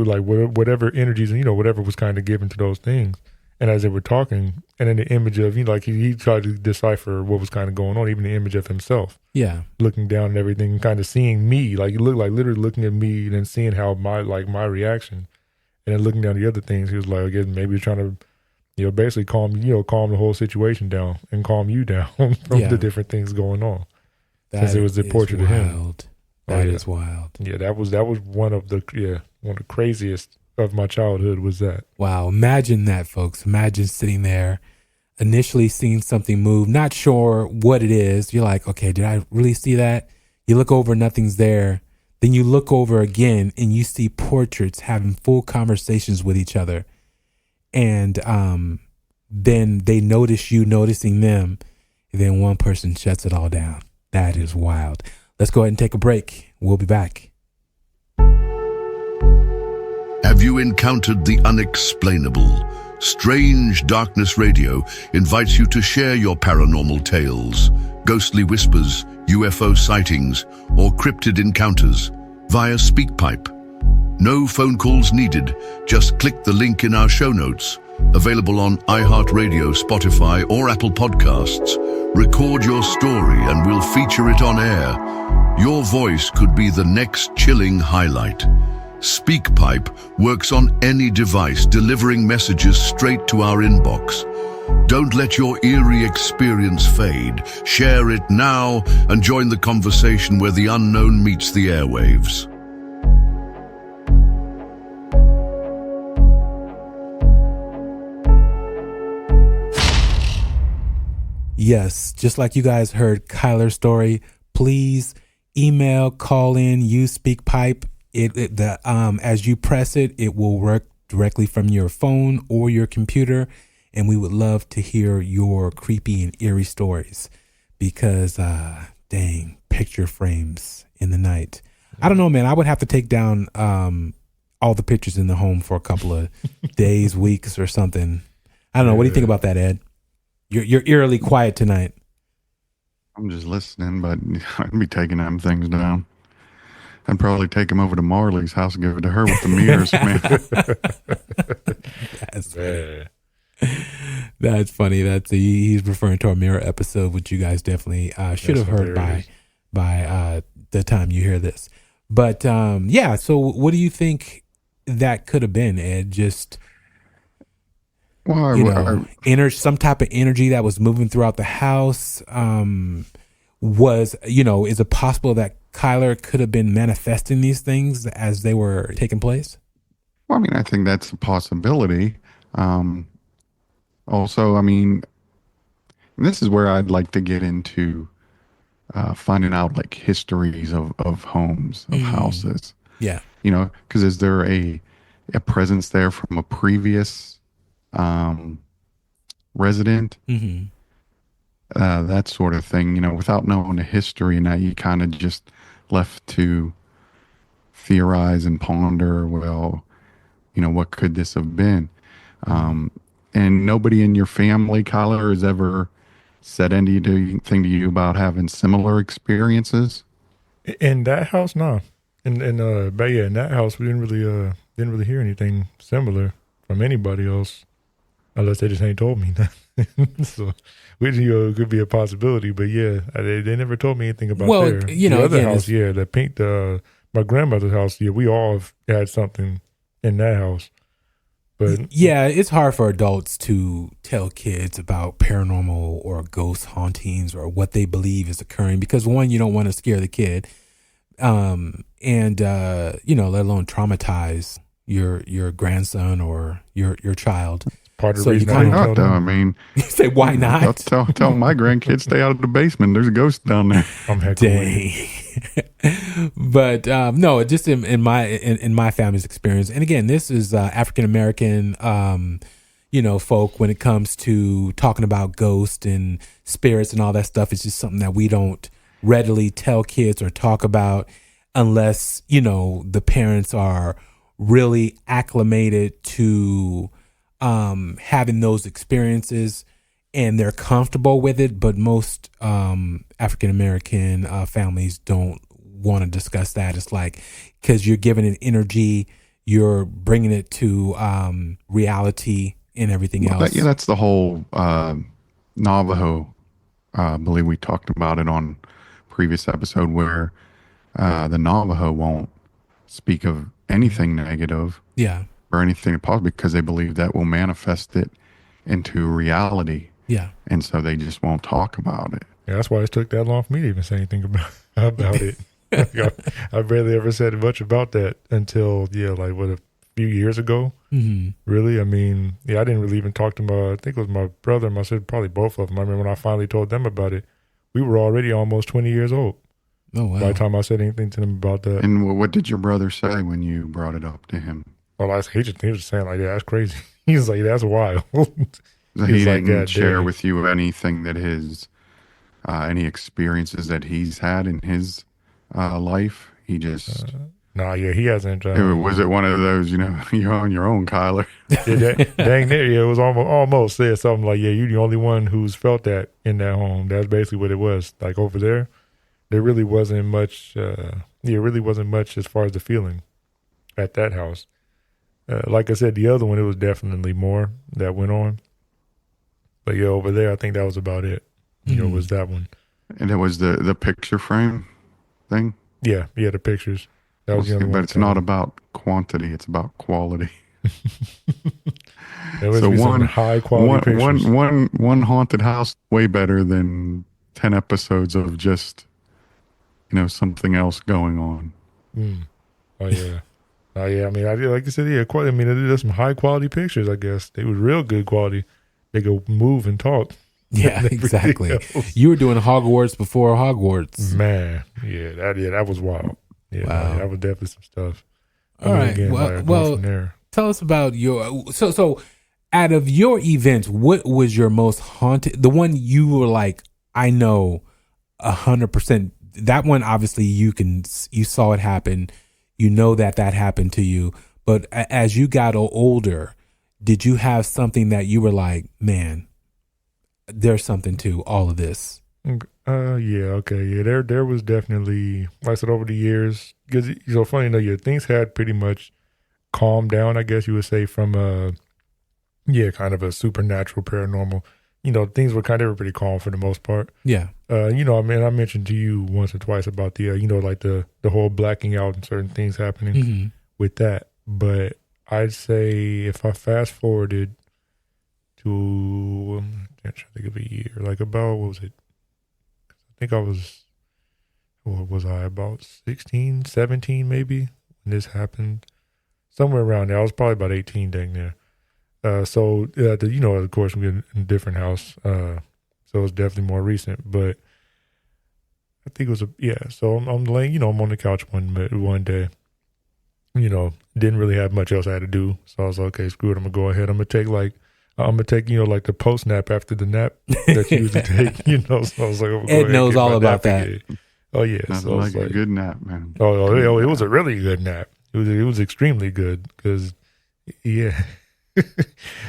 like, whatever energies and, whatever was kind of given to those things. And as they were talking, and in the image of, like he tried to decipher what was kind of going on, even the image of himself. Yeah. Looking down and everything, and kind of seeing me, like he looked like literally looking at me and then seeing how my reaction. And then looking down the other things, he was like, I guess maybe he's trying to, basically calm the whole situation down and calm you down from the different things going on. Since it was the portrait of him. That is wild. Yeah, that was one of the craziest of my childhood was that. Wow. Imagine that, folks. Imagine sitting there, initially seeing something move, not sure what it is. You're like, okay, did I really see that? You look over, nothing's there. Then you look over again and you see portraits having full conversations with each other. And then they notice you noticing them. And then one person shuts it all down. That is wild. Let's go ahead and take a break. We'll be back. Have you encountered the unexplainable? Strange Darkness Radio invites you to share your paranormal tales, ghostly whispers, UFO sightings, or cryptid encounters via SpeakPipe. No phone calls needed. Just click the link in our show notes, available on iHeartRadio, Spotify, or Apple Podcasts. Record your story and we'll feature it on air. Your voice could be the next chilling highlight. SpeakPipe works on any device, delivering messages straight to our inbox. Don't let your eerie experience fade. Share it now and join the conversation where the unknown meets the airwaves. Yes, just like you guys heard Kyler's story, please email, call in, use SpeakPipe. As you press it, it will work directly from your phone or your computer. And we would love to hear your creepy and eerie stories because, dang, picture frames in the night. I don't know, man. I would have to take down all the pictures in the home for a couple of days, weeks or something. I don't know. What do you think about that, Ed? You're eerily quiet tonight. I'm just listening, but I'd be taking them things down. I'd probably take him over to Marley's house and give it to her with the mirrors, man. That's funny. He's referring to our mirror episode, which you guys definitely should have heard by the time you hear this. But yeah, so what do you think that could have been, Ed? Just some type of energy that was moving throughout the house. Is it possible that Kyler could have been manifesting these things as they were taking place? Well, I mean, I think that's a possibility. Also, I mean, this is where I'd like to get into finding out like histories of homes, of houses. Yeah. Because is there a presence there from a previous resident? Mm-hmm. That sort of thing, without knowing the history, and that you kind of just left to theorize and ponder, well, what could this have been? And nobody in your family, Kyler, has ever said anything to you about having similar experiences? In that house, no. But yeah, in that house, we didn't really hear anything similar from anybody else, unless they just ain't told me nothing. So, which could be a possibility. But yeah, they never told me anything about the other house. Yeah, my grandmother's house. Yeah, we all had something in that house. But yeah, it's hard for adults to tell kids about paranormal or ghost hauntings or what they believe is occurring because one, you don't want to scare the kid, and let alone traumatize your grandson or your child. Part of the reason why not, though. I mean, you say why not? Tell my grandkids stay out of the basement. There's a ghost down there. I'm dang. But no, just in my family's experience, and again, this is African American, folk. When it comes to talking about ghosts and spirits and all that stuff, it's just something that we don't readily tell kids or talk about unless the parents are really acclimated to having those experiences and they're comfortable with it. But most African American families don't want to discuss that. It's like, because you're giving it energy, you're bringing it to reality and everything else. That's the whole Navajo. I believe we talked about it on previous episode where the Navajo won't speak of anything negative. Yeah. Or anything positive because they believe that will manifest it into reality. Yeah. And so they just won't talk about it. Yeah, that's why it took that long for me to even say anything about it. I barely ever said much about that until, few years ago. Mm-hmm. Really, I mean, yeah, I didn't really even talk to I think it was my brother and my sister, probably both of them. I remember when I finally told them about it, we were already almost 20 years old. Oh, wow. By the time I said anything to them about that. And what did your brother say when you brought it up to him? Well, he was saying like, yeah, that's crazy. He's like, that's wild. So he like, didn't share damn. with you anything that any experiences that he's had in his life. He just Nah, yeah, he hasn't. was it one of those, you're on your own, Kyler? Yeah, dang near, yeah, it was almost said something like, yeah, you're the only one who's felt that in that home. That's basically what it was. Like over there really wasn't much. Really wasn't much as far as the feeling at that house. Like I said, the other one, it was definitely more that went on. But yeah, over there, I think that was about it. Was that one. And it was the picture frame thing? Yeah, the pictures. That was the other one. But it's not about quantity, it's about quality. There was some high quality pictures. One haunted house, way better than 10 episodes of just, something else going on. Oh, yeah. I mean, like I said, yeah, I mean, there's some high quality pictures, I guess. They were real good quality. They could move and talk. Yeah, exactly. You were doing Hogwarts before Hogwarts. Man, that was wild. Yeah, wow. That was definitely some stuff. All right. Again, well, tell us about your so out of your events, what was your most haunted? The one you were like, I know 100%. That one, obviously, you saw it happen. You know that happened to you. But as you got older, did you have something that you were like, man, there's something to all of this? There was definitely, like I said, over the years, because funny enough, things had pretty much calmed down, I guess you would say, from kind of a supernatural paranormal. Things were kind of pretty calm for the most part. Yeah. I mentioned to you once or twice about the like the whole blacking out and certain things happening with that. But I'd say if I fast forwarded to, I'm trying to think of a year, like about, what was it? I think about 16, 17 maybe when this happened. Somewhere around there. I was probably about 18 dang there. Of course, we're in a different house. So it's definitely more recent. But I think it was so I'm laying, I'm on the couch one day. Didn't really have much else I had to do. So I was like, okay, screw it. I'm going to go ahead. I'm going to take, like the post nap after the nap that you usually take, So I was like, Ed knows all about that. Again. Oh, yeah. Nothing so like a good nap, man. It was a really good nap. It was extremely good because, yeah.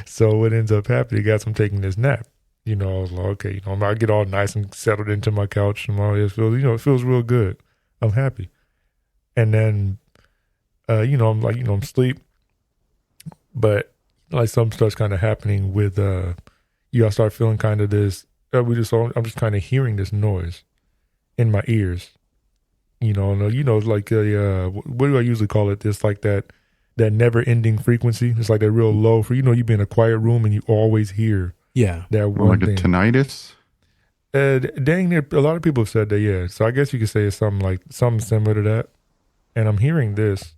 So what ends up happening, as I'm taking this nap, I was like, okay, I get all nice and settled into my couch and all this feels, it feels real good. I'm happy. And then, I'm like, I'm asleep, but like something starts kind of happening with, I start feeling kind of this, I'm just kind of hearing this noise in my ears, like, what do I usually call it? This, like that never ending frequency. It's like that real low for, you be in a quiet room and you always hear that one like thing. A tinnitus? Dang near, a lot of people have said that, yeah. So I guess you could say it's something similar to that. And I'm hearing this,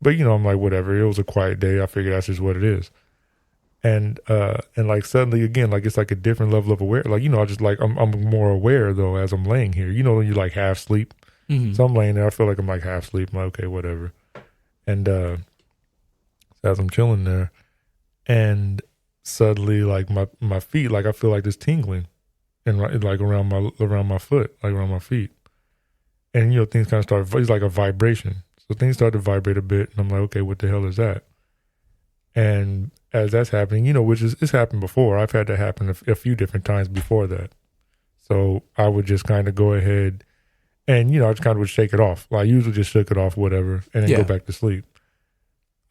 but I'm like, whatever. It was a quiet day. I figured that's just what it is. And like suddenly again, like it's like a different level of aware. Like, I just like, I'm more aware though as I'm laying here, when you like half sleep. Mm-hmm. So I'm laying there. I feel like I'm like half sleep. I'm like, okay, whatever. And, as I'm chilling there, and suddenly, like my feet, like I feel like this tingling, and like around my foot, like around my feet, and things kind of start. It's like a vibration, so things start to vibrate a bit, and I'm like, okay, what the hell is that? And as that's happening, which it's happened before. I've had that happen a few different times before that, so I would just kind of go ahead, and I just kind of would shake it off. Like I usually just shook it off, whatever, and then go back to sleep.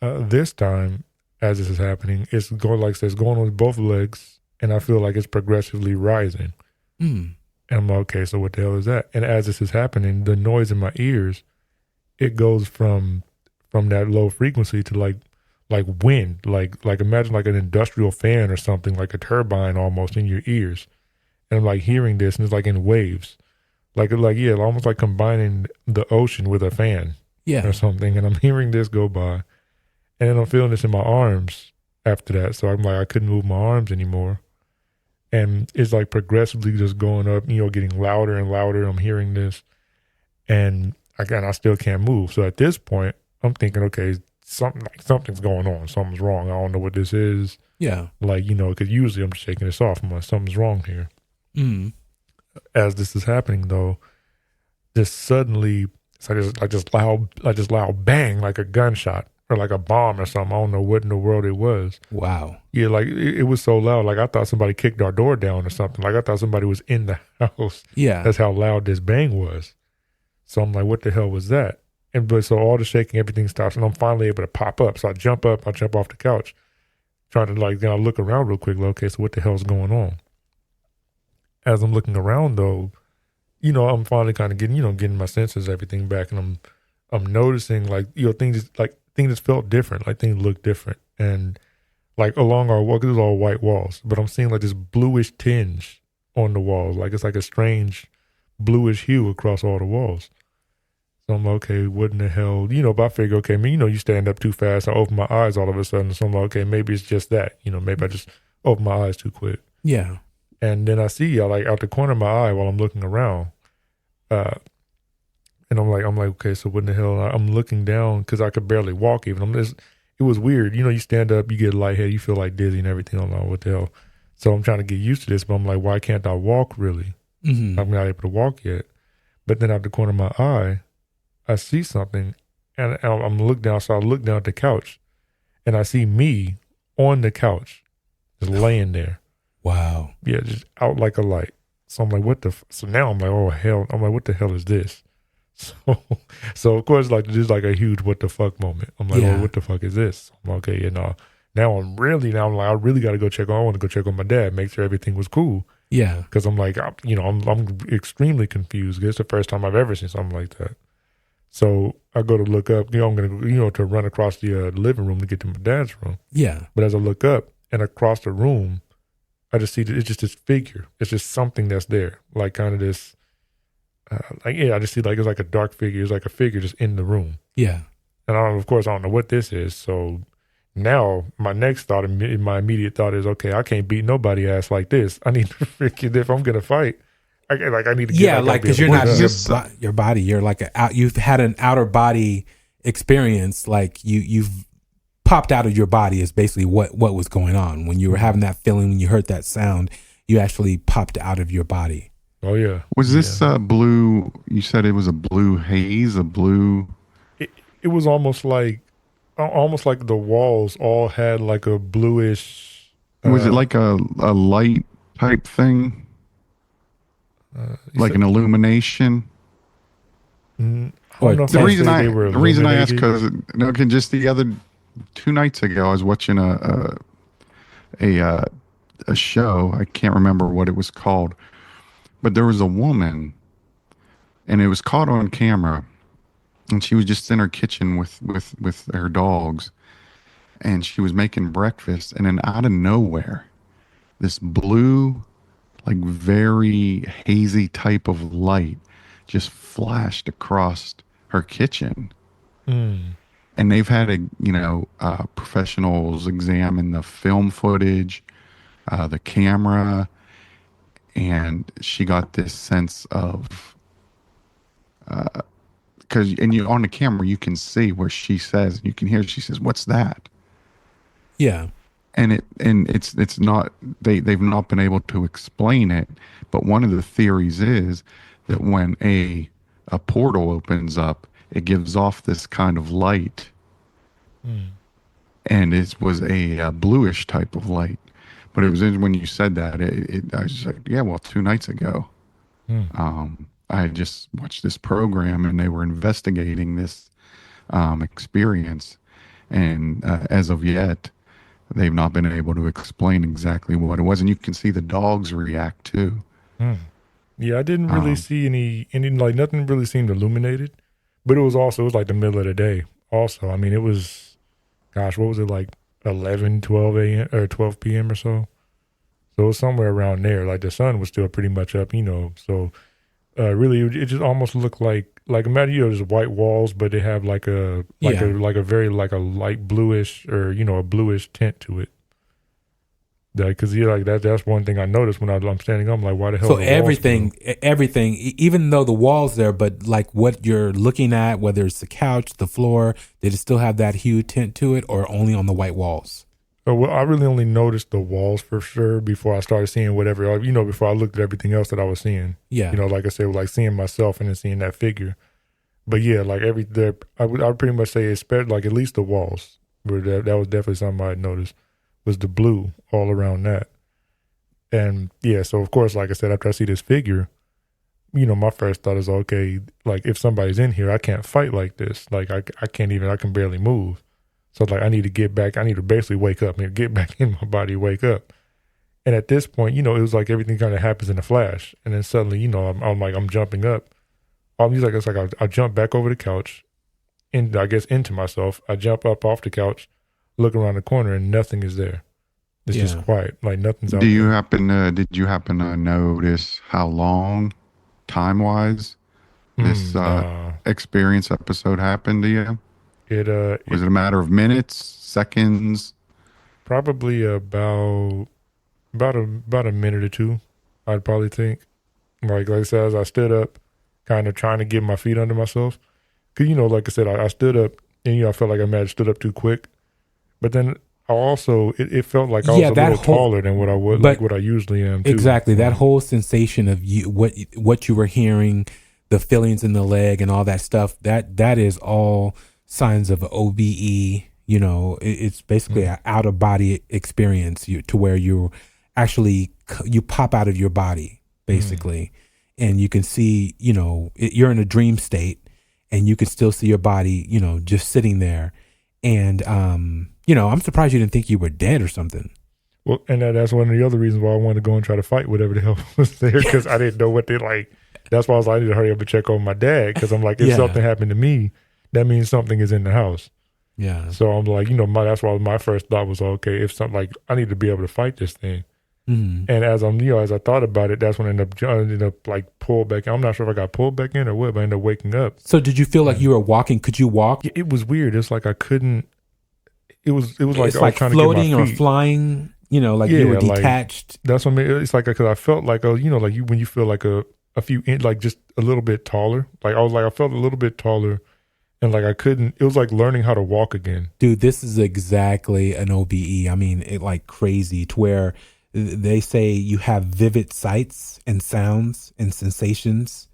This time, as this is happening, it's going on with both legs, and I feel like it's progressively rising. And I'm like, okay, so what the hell is that? And as this is happening, the noise in my ears, it goes from that low frequency to like wind, like imagine like an industrial fan or something, like a turbine almost in your ears. And I'm like hearing this, and it's like in waves, almost like combining the ocean with a fan, or something. And I'm hearing this go by. And then I'm feeling this in my arms after that. So I'm like, I couldn't move my arms anymore. And it's like progressively just going up, getting louder and louder. I'm hearing this. And again, I still can't move. So at this point, I'm thinking, okay, something's going on. Something's wrong. I don't know what this is. Yeah. Like, because usually I'm just shaking this off. I'm like, something's wrong here. Mm. As this is happening, though, just suddenly, it's like just loud bang, like a gunshot or like a bomb or something. I don't know what in the world it was. Wow. Yeah, like it was so loud. Like I thought somebody kicked our door down or something. Like I thought somebody was in the house. Yeah. That's how loud this bang was. So I'm like, what the hell was that? But so all the shaking, everything stops, and I'm finally able to pop up. So I jump up. I jump off the couch, trying to look around real quick. Like, okay, so what the hell's going on? As I'm looking around, though, I'm finally kind of getting my senses, everything back, and I'm noticing things just felt different, like things looked different, and like along our wall, 'cause it was all white walls, but I'm seeing like this bluish tinge on the walls, like it's like a strange bluish hue across all the walls. So I'm like, okay, what in the hell? But I figure, okay, you stand up too fast. I open my eyes all of a sudden. So I'm like, okay, maybe it's just that. Maybe I just open my eyes too quick. Yeah. And then I see like out the corner of my eye while I'm looking around. And I'm like, okay, so what in the hell? I'm looking down because I could barely walk even. It was weird. You stand up, you get lightheaded, you feel like dizzy and everything. I'm like, what the hell? So I'm trying to get used to this, but I'm like, why can't I walk really? Mm-hmm. I'm not able to walk yet. But then out the corner of my eye, I see something, and I'm look down. So I look down at the couch, and I see me on the couch, just laying there. Wow. Yeah, just out like a light. So I'm like, what the? So now I'm like, oh hell! I'm like, what the hell is this? So of course, like this is like a huge what the fuck moment. I'm like, Yeah. oh, what the fuck is this? I'm like, okay, now I'm like, I really got to go check on. I want to go check on my dad, make sure everything was cool. Yeah. Because I'm like, I'm extremely confused. It's the first time I've ever seen something like that. So I go to look up, I'm going to, to run across the living room to get to my dad's room. Yeah. But as I look up and across the room, I just see that it's just this figure. It's just something that's there. Like kind of this, I just see like, it's like a dark figure. It's like a figure just in the room. Yeah. And of course, I don't know what this is. So now my next thought, my immediate thought is, okay, I can't beat nobody ass like this. I need to freaking, if I'm going to fight, I need to get because you're not your body. You're like you've had an outer body experience. Like you've popped out of your body is basically what was going on when you were having that feeling. When you heard that sound, you actually popped out of your body. Oh yeah. Was this blue? You said it was a blue haze, a blue. It was almost like the walls all had like a bluish. Was it like a light type thing? Like an illumination. The reason I asked because just the other 2 nights ago I was watching a show. I can't remember what it was called, but there was a woman, and it was caught on camera, and she was just in her kitchen with her dogs, and she was making breakfast, and then out of nowhere, this blue, like very hazy type of light just flashed across her kitchen. And they've had professionals examine the film footage, the camera, and she got this sense of on the camera you can see where she says, you can hear, she says, "What's that?" Yeah. And it's not, they've not been able to explain it, but one of the theories is that when a portal opens up, it gives off this kind of light, and it was a bluish type of light. But it was when you said that, I was just like, yeah, well, 2 nights ago, I had just watched this program, and they were investigating this experience, and as of yet, they've not been able to explain exactly what it was, and you can see the dogs react too. Yeah, I didn't really see any like nothing really seemed illuminated, but it was like the middle of the day. Also, I mean, it was, gosh, what was it, like 11, 12 a.m. or 12 p.m. or so? So it was somewhere around there. Like the sun was still pretty much up, So really, it just almost looked like like imagine just white walls, but they have like a very like a light bluish or a bluish tint to it. Because like that's one thing I noticed when I'm standing up. I'm like, why the hell? So are the walls everything, even though the walls there, but like what you're looking at, whether it's the couch, the floor, did it still have that hue tint to it, or only on the white walls? Well, I really only noticed the walls for sure before I started seeing whatever, before I looked at everything else that I was seeing. Yeah. Like I said, like seeing myself and then seeing that figure. But yeah, like I would pretty much say, especially like at least the walls, where that was definitely something I had noticed, was the blue all around that. And yeah, so of course, like I said, after I see this figure, my first thought is, okay, like if somebody's in here, I can't fight like this. Like I can barely move. So like I need to get back. I need to basically wake up and get back in my body, wake up. And at this point, it was like everything kind of happens in a flash. And then suddenly, I'm jumping up. It's like I jump back over the couch, and I guess into myself. I jump up off the couch, look around the corner, and nothing is there. It's just quiet, like nothing's out there. Did you happen to notice how long, time-wise, this experience episode happened to you? Was it a matter of minutes, seconds? Probably about a minute or two, I'd probably think. Like I said, as I stood up, kind of trying to get my feet under myself. Because, like I said, I stood up, and, I felt like I might have stood up too quick. But then I also, it felt like I was a little taller than what I would, like what I usually am, too. Exactly. That whole sensation of what you were hearing, the feelings in the leg and all that stuff, that is all signs of OBE. It's basically an out of body experience to where you pop out of your body basically, and you can see, you're in a dream state, and you can still see your body, just sitting there, and I'm surprised you didn't think you were dead or something. Well, and that's one of the other reasons why I wanted to go and try to fight whatever the hell was there, because I didn't know what they like. That's why I was like, I need to hurry up and check on my dad, because I'm like, if something happened to me, that means something is in the house. Yeah. So I'm like, that's why my first thought was, okay, if something like I need to be able to fight this thing. Mm-hmm. And as I thought about it, that's when I ended up like pulled back. I'm not sure if I got pulled back in or what, but I ended up waking up. So did you feel like you were walking? Could you walk? It was weird. It's like I couldn't. It was like it's I was like trying floating to get my feet. Or flying. You were detached. Like, that's what I mean. It's like because I felt like like when you feel like a few like just a little bit taller. Like I felt a little bit taller. And like I couldn't, it was like learning how to walk again. Dude, this is exactly an OBE. I mean, it like crazy, to where they say you have vivid sights and sounds and sensations,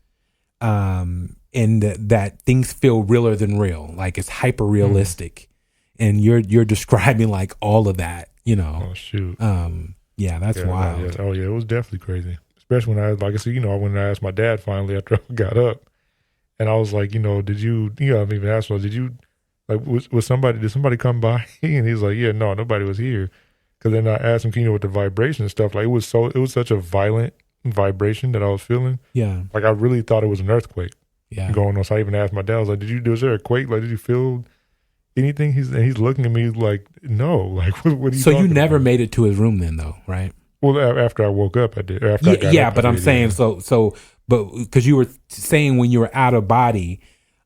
and that things feel realer than real. Like it's hyper realistic, and you're describing like all of that. Oh shoot. Yeah, that's wild. Yeah. Oh yeah, it was definitely crazy. Especially when when I asked my dad finally after I got up. And I was like, did you, I've even asked him, did you, like, did somebody come by? And he's like, yeah, no, nobody was here. Because then I asked him, with the vibration and stuff, like, it was such a violent vibration that I was feeling. Yeah. Like, I really thought it was an earthquake going on. So I even asked my dad, I was like, was there a quake? Like, did you feel anything? He's looking at me like, no. Like, what are you So you never about? made it to his room then, though, right? Well, after I woke up, I did. After I got up, but I'm saying, but because you were saying when you were out of body,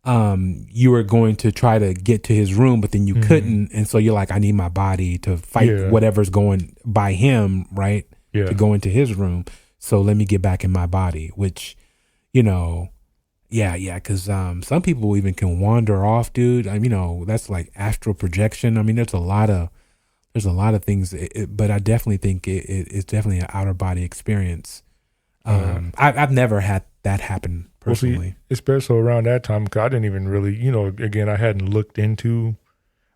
you were going to try to get to his room, but then you couldn't. And so you're like, I need my body to fight whatever's going by him, right? Yeah. To go into his room. So let me get back in my body, which, because some people even can wander off, dude. That's like astral projection. I mean, there's a lot of things, but I definitely think it's definitely an outer body experience. I've never had that happen personally. Well, see, especially around that time, because I didn't even really, again, I hadn't looked into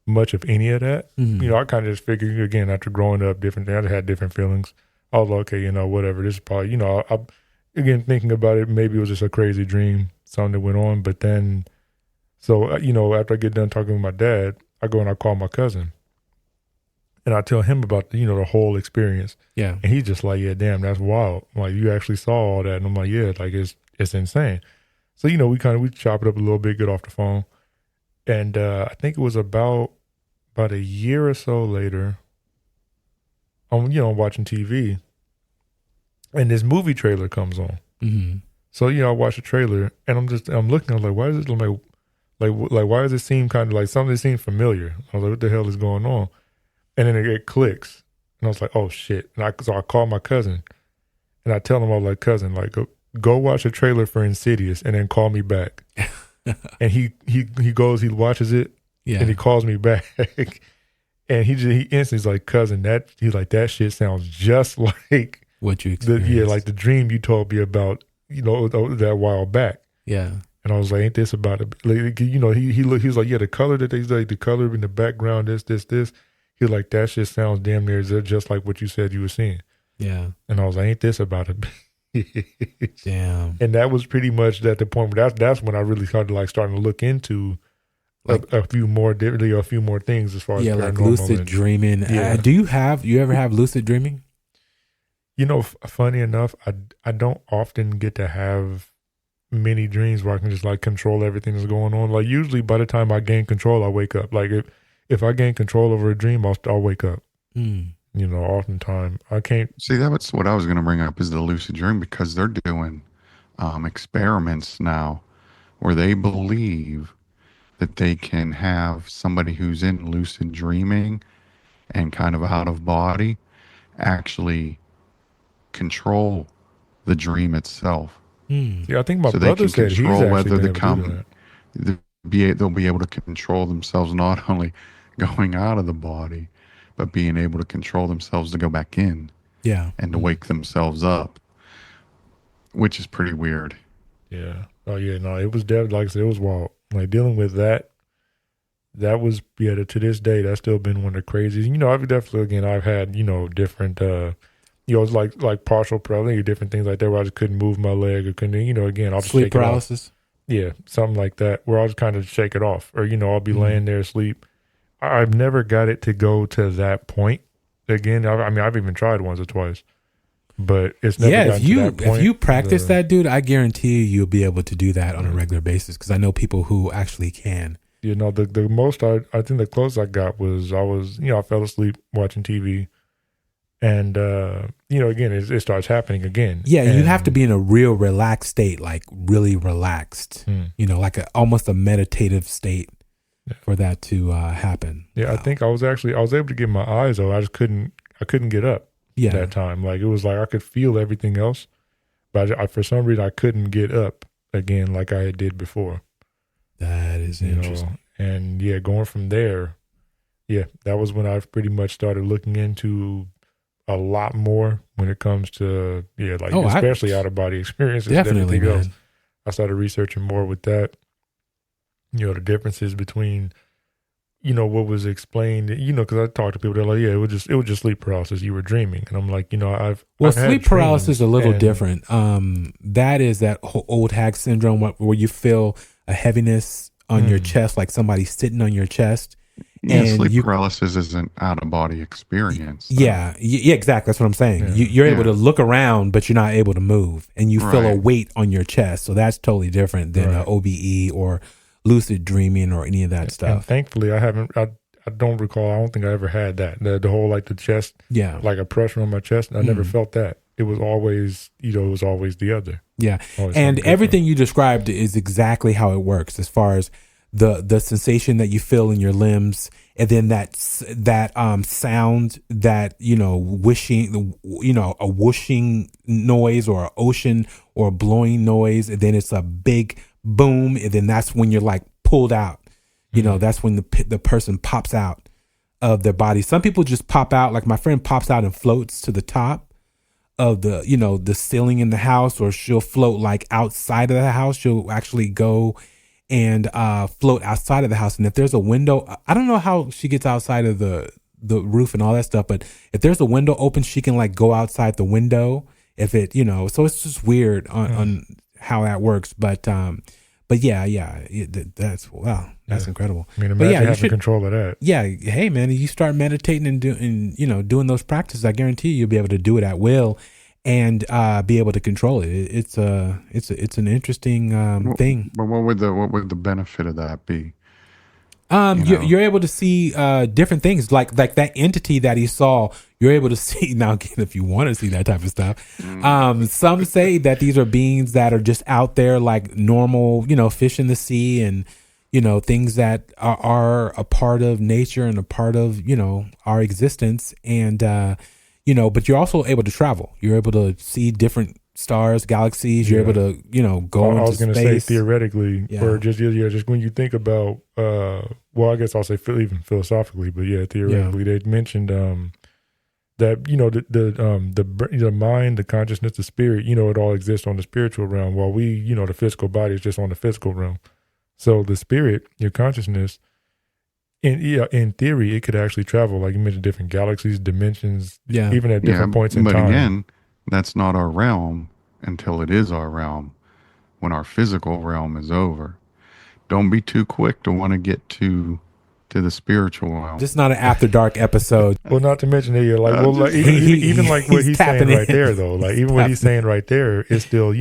much of any of that. Mm-hmm. I kind of just figured, again, after growing up, different things, I had different feelings. I was like, okay, whatever. This is probably, again, thinking about it, maybe it was just a crazy dream, something that went on. But then, so, after I get done talking with my dad, I go and I call my cousin. And I tell him about, the whole experience. Yeah. And he's just like, yeah, damn, that's wild. Like, you actually saw all that. And I'm like, yeah, like, it's insane. So, we chop it up a little bit, get off the phone. And I think it was about a year or so later, I'm watching TV. And this movie trailer comes on. Mm-hmm. So I watched the trailer and I'm looking. I'm like, why is it like why does it seem kind of like something that seems familiar? I was like, what the hell is going on? And then it clicks, and I was like, oh shit! So I call my cousin, and I tell him, I was like, cousin, like go watch a trailer for Insidious, and then call me back. And he goes, he watches it, and he calls me back, and he instantly like, cousin, that shit sounds just like what you experienced. like the dream you told me about, that while back. Yeah. And I was like, ain't this about it? Like, he was like, yeah, the color that they like, the color in the background, this. He was like, that shit sounds damn near just like what you said you were seeing. Yeah. And I was like, ain't this about it? Damn. And that was pretty much at the point where that's when I really started like starting to look into a few more things as far as like lucid dreaming. Yeah. Do you ever have lucid dreaming? Funny enough, I don't often get to have many dreams where I can just like control everything that's going on. Like usually by the time I gain control, I wake up. Like if I gain control over a dream, I'll wake up. Oftentimes I can't. See, that's what I was going to bring up is the lucid dream, because they're doing experiments now where they believe that they can have somebody who's in lucid dreaming and kind of out of body actually control the dream itself. Yeah, I think my brother said he's actually whether they'll be able to control themselves, not only going out of the body, but being able to control themselves to go back in. Yeah. And to wake themselves up, which is pretty weird. Yeah. Oh yeah. No, it was definitely, like I said, it was wild. Like dealing with that was, to this day, that's still been one of the craziest. I've definitely, I've had, different, like partial paralysis, different things like that where I just couldn't move my leg or couldn't, I'll just sleep paralysis. Yeah, something like that where I'll just kind of shake it off, or I'll be laying there asleep. I've never got it to go to that point again. I've even tried once or twice, but it's never gotten to that point. If you practice that, dude, I guarantee you'll be able to do that on a regular basis, because I know people who actually can. The most I think the closest I got was I fell asleep watching TV. And, again, it starts happening again. Yeah, you have to be in a real relaxed state, like really relaxed, like almost a meditative state for that to happen. Yeah, wow. I think I was able to get my eyes open. I couldn't get up that time. Like, it was like I could feel everything else, but for some reason I couldn't get up again like I did before. That is interesting. And, going from there, that was when I pretty much started looking into a lot more when it comes to especially out of body experiences. Definitely, man. Else. I started researching more with that. The differences between what was explained. Because I talked to people, they're like, it was just sleep paralysis. You were dreaming, and I'm like, I've sleep paralysis is a little different. That is that old hag syndrome where you feel a heaviness on your chest, like somebody sitting on your chest. Yeah, and sleep paralysis is an out-of-body experience. So. Yeah, exactly. That's what I'm saying. Yeah. You're able to look around, but you're not able to move, and you feel a weight on your chest. So that's totally different than OBE or lucid dreaming or any of that stuff. And thankfully, I don't recall. I don't think I ever had that. The whole like the chest, like a pressure on my chest. I never felt that. It was always, it was always the other. Yeah, and everything you described is exactly how it works as far as the sensation that you feel in your limbs, and then that sound, that whooshing, a whooshing noise or an ocean or a blowing noise, and then it's a big boom, and then that's when you're like pulled out. That's when the person pops out of their body. Some people just pop out, like my friend pops out and floats to the top of the the ceiling in the house, or she'll float like outside of the house. She'll actually go and float outside of the house. And if there's a window, I don't know how she gets outside of the roof and all that stuff, but if there's a window open, she can like go outside the window. If it, so it's just weird on how that works. But that's incredible. I mean, imagine having control of that. Yeah. Hey man, you start meditating and doing those practices, I guarantee you'll be able to do it at will and be able to control it. It's an interesting thing. But what would the benefit of that be? You're able to see different things, like that entity that he saw. You're able to see now. Again, if you want to see that type of stuff, some say that these are beings that are just out there, like normal, fish in the sea, and things that are a part of nature and a part of our existence. And but you're also able to travel. You're able to see different stars, galaxies. You're able to go into space. I was going to say theoretically, or just when you think about well, I guess I'll say even philosophically, but theoretically, they mentioned that the mind, the consciousness, the spirit, it all exists on the spiritual realm, while we, the physical body is just on the physical realm. So the spirit, your consciousness, in theory, it could actually travel, like you mentioned, different galaxies, dimensions, even at different points in time. But again, that's not our realm until it is our realm, when our physical realm is over. Don't be too quick to want to get to the spiritual realm. This is not an After Dark episode. Well, not to mention that you're like, even like what he's saying right there, though, like even what he's saying right there is still,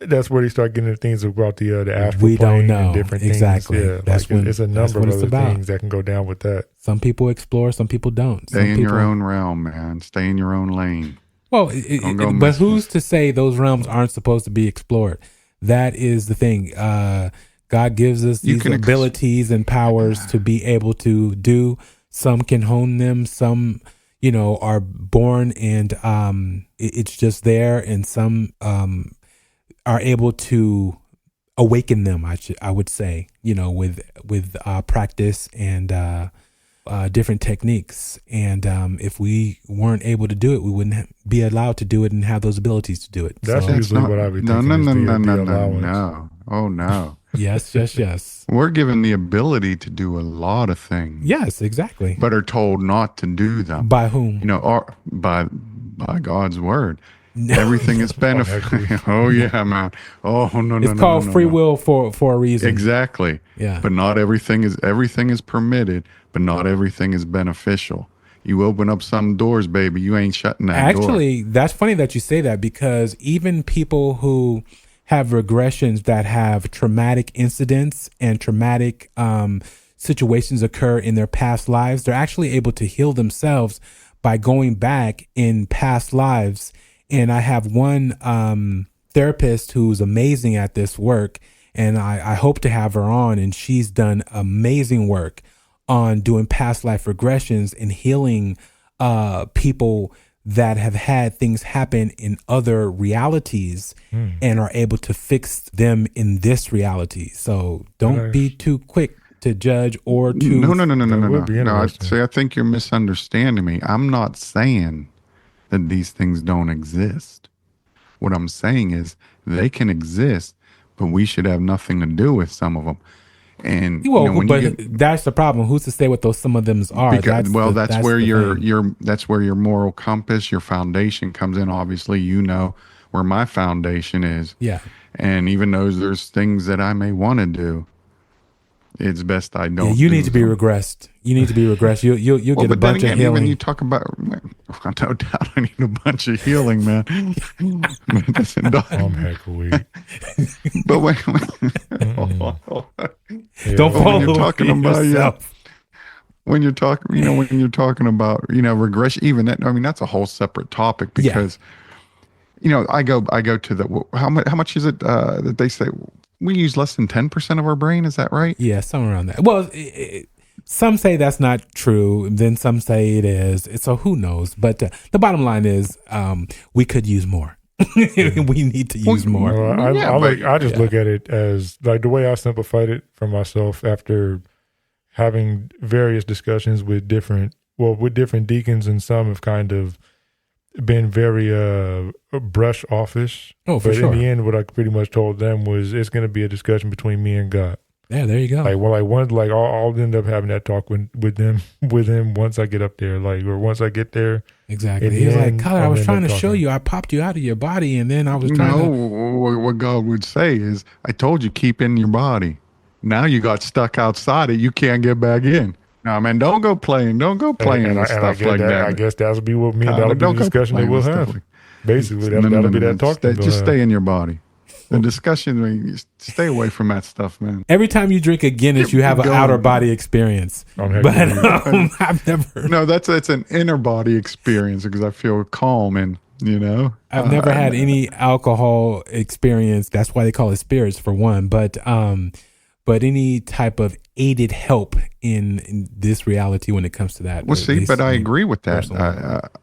that's where they start getting into things about the astral we plane don't know. And different Exactly. things. Yeah, that's when it's a number of other things that can go down with that. Some people explore, some people don't. Stay in your own realm, man. Stay in your own lane. Well, but who's to say those realms aren't supposed to be explored? That is the thing. God gives us these abilities and powers to be able to do. Some can hone them. Some, are born and it's just there. And some are able to awaken them. I would say, with practice and different techniques. And if we weren't able to do it, we wouldn't be allowed to do it and have those abilities to do it. That's usually what I would think. No. Oh, no. Yes. We're given the ability to do a lot of things. Yes, exactly. But are told not to do them. By whom? Or by God's word. No. Everything is beneficial. Oh, yeah, man. Oh, no. It's called free will for a reason. Exactly. Yeah. But not everything is permitted, but not everything is beneficial. You open up some doors, baby, you ain't shutting that door. Actually, that's funny that you say that, because even people who have regressions that have traumatic incidents and traumatic situations occur in their past lives, they're actually able to heal themselves by going back in past lives. And I have one therapist who's amazing at this work, and I hope to have her on, and she's done amazing work on doing past life regressions and healing people that have had things happen in other realities and are able to fix them in this reality. So don't be too quick to judge or to... No. I think you're misunderstanding me. I'm not saying that these things don't exist. What I'm saying is they can exist, but we should have nothing to do with some of them. And that's the problem. Who's to say what those some of them are? Because, that's where your moral compass, your foundation comes in. Obviously, where my foundation is. Yeah. And even though there's things that I may want to do, it's best I don't. You need to be regressed. You'll get a bunch of healing. When you talk about, no doubt I need a bunch of healing, man. I'm heck weak. But wait. Don't follow when you're talking about yourself. When you're talking about regression, even that. I mean, that's a whole separate topic because, I go to the how much is it that they say we use less than 10% of our brain? Is that right? Yeah, somewhere around that. Well, some say that's not true. Then some say it is. So who knows? But the bottom line is we could use more. We need to use more. I just look at it as like the way I simplified it for myself after having various discussions with different deacons, and some have kind of been very brush offish. Oh, for but sure. In the end, what I pretty much told them was it's going to be a discussion between me and God. Yeah, there you go. I'll end up having that talk with him once I get up there, or once I get there. Exactly. He's like, Colin, I was trying to show you, I popped you out of your body, and then I was trying to. What God would say is, I told you keep in your body. Now you got stuck outside it, you can't get back in. No, man, don't go playing and stuff like that. I guess that'll be what that'll be the discussion that we'll have. Basically, that'll be that talk. Just stay in your body. The discussion, I mean, stay away from that stuff, man. Every time you drink a Guinness, you have an Going, outer man. body experience. But I've never. No, that's an inner body experience because I feel calm and, you know. I've never had any alcohol experience. That's why they call it spirits for one. But any type of aided help in this reality when it comes to that. Well, see, but I agree with that.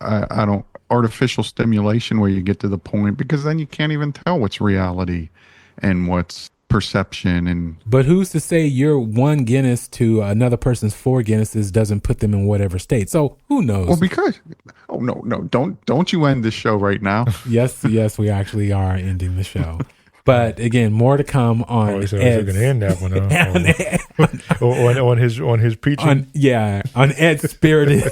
I don't artificial stimulation where you get to the point because then you can't even tell what's reality and what's perception and. But who's to say your one Guinness to another person's 4 Guinnesses doesn't put them in whatever state? So who knows? Well, because no, don't you end this show right now? yes, we actually are ending the show. But again, more to come on. So we're gonna end that one, huh? on his preaching. On Ed's spirited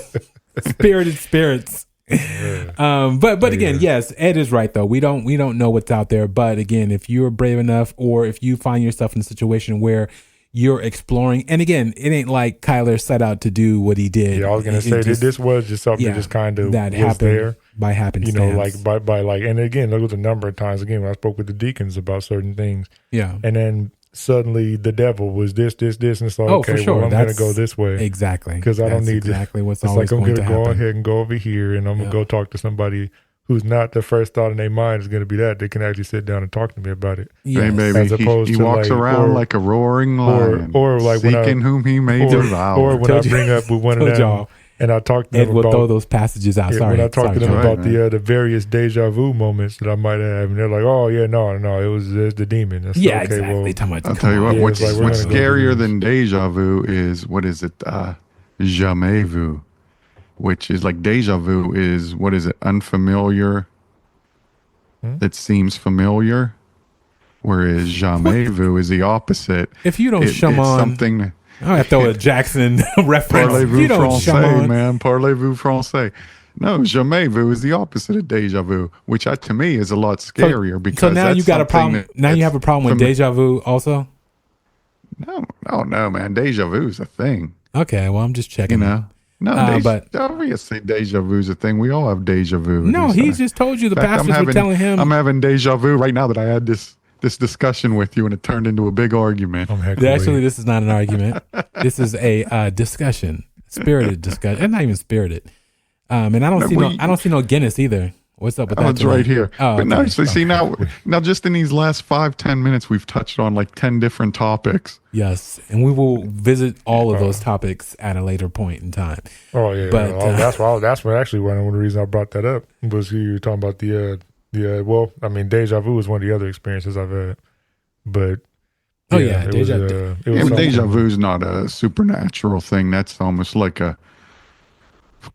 spirits. But again, yes, Ed is right though. We don't know what's out there. But again, if you're brave enough, or if you find yourself in a situation where you're exploring, and again, it ain't like Kyler set out to do what he did. Yeah, I was gonna say this was just something that just kind of that was happened there by happenstance. You know, like by like, and again, there was a number of times again when I spoke with the deacons about certain things. Yeah, and then suddenly the devil was this, and it's like, okay, well, I'm gonna go this way exactly because I don't need exactly what's it's always like I'm going gonna to go happen. ahead and go over here, and I'm gonna go talk to somebody who's not the first thought in their mind is going to be that they can actually sit down and talk to me about it. Yes. Hey, baby, as opposed he to walks around like a roaring lion, or like seeking whom he may devour. Or when I bring up with one of them, and I talk to them Ed will about throw those passages out. when I talk to them about man. the various deja vu moments that I might have, and they're like, "Oh yeah, no, it was the demon." That's yeah, okay, exactly. well, I'll tell you what. Yeah, What's what's scarier than deja vu is what is it? Jamais vu, which is like deja vu is what is it? Unfamiliar. That seems familiar, whereas jamais vu is the opposite. If you don't it's something, I have to throw a Jackson reference. Parlez-vous you don't français, man. Parlez-vous français. No, jamais vu is the opposite of deja vu, which to me is a lot scarier because so now that's you got a problem. Now you have a problem with deja vu also. No, man. Deja vu is a thing. Okay, well I'm just checking. You know. No, but obviously deja vu is a thing. We all have deja vu. No, he just told you the pastors were telling him. I'm having deja vu right now that I had this discussion with you and it turned into a big argument. Actually, this is not an argument. This is a discussion, spirited discussion, and not even spirited. And I don't see no Guinness either. What's up with that? It's right here. Oh, but okay. no, so see now just in these last 5-10 minutes, we've touched on like 10 different topics. Yes, and we will visit all of those topics at a later point in time. Oh yeah, but that's what actually one of the reasons I brought that up was you were talking about the well, I mean, deja vu is one of the other experiences I've had, but deja vu is not a supernatural thing. That's almost like a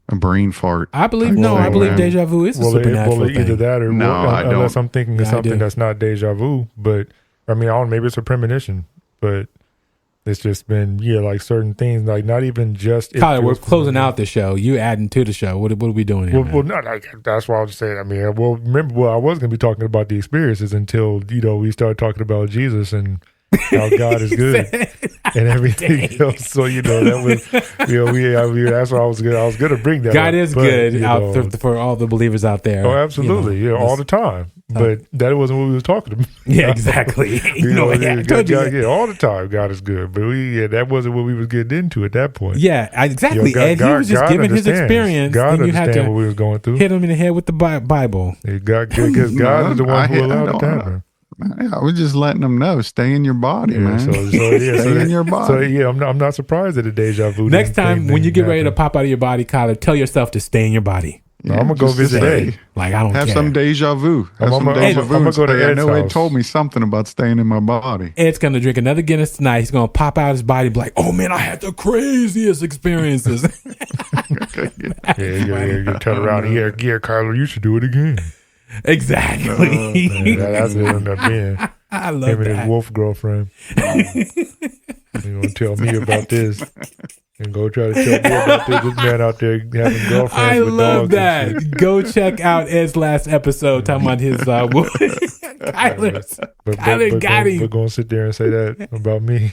brain fart. I believe deja vu is a supernatural thing. Either that or unless I'm thinking of something that's not deja vu. But I mean, maybe it's a premonition, but it's just been like certain things, like not even just. Tyler, we're closing out the show. You adding to the show. What are we doing here? Well, no, that's why I was saying. I mean, remember, I was going to be talking about the experiences until we started talking about Jesus and how God is good and everything else. So that was that's why I was going to bring that. God up. is good for all the believers out there. Oh, absolutely, all the time. But that wasn't what we was talking about. Yeah, exactly. I told you. All the time, God is good. But that wasn't what we was getting into at that point. Yeah, exactly. God, he was just giving his experience. God understands what we was going through. Hit him in the head with the Bible. Because God is the one who allowed it to happen. I was just letting them know, stay in your body, man. Stay in your body. So I'm not surprised at the deja vu. Next time when you get ready to pop out of your body, Kyler, tell yourself to stay in your body. Yeah, I'm gonna go visit Ed. Like I don't have care. some deja vu. I'm gonna go to Ed's I know Ed told me something about staying in my body. Ed's gonna drink another Guinness tonight. He's gonna pop out his body, and be like, "Oh man, I had the craziest experiences." You turn around here, Kyler, you should do it again. Exactly. That's what it ended up being. I love him and his wolf girlfriend. You want to tell me about this? And go try to tell me about this man out there having girlfriends I with love dogs and shit. that. Go check out Ed's last episode talking about his Kyler got him. But going to sit there and say that about me.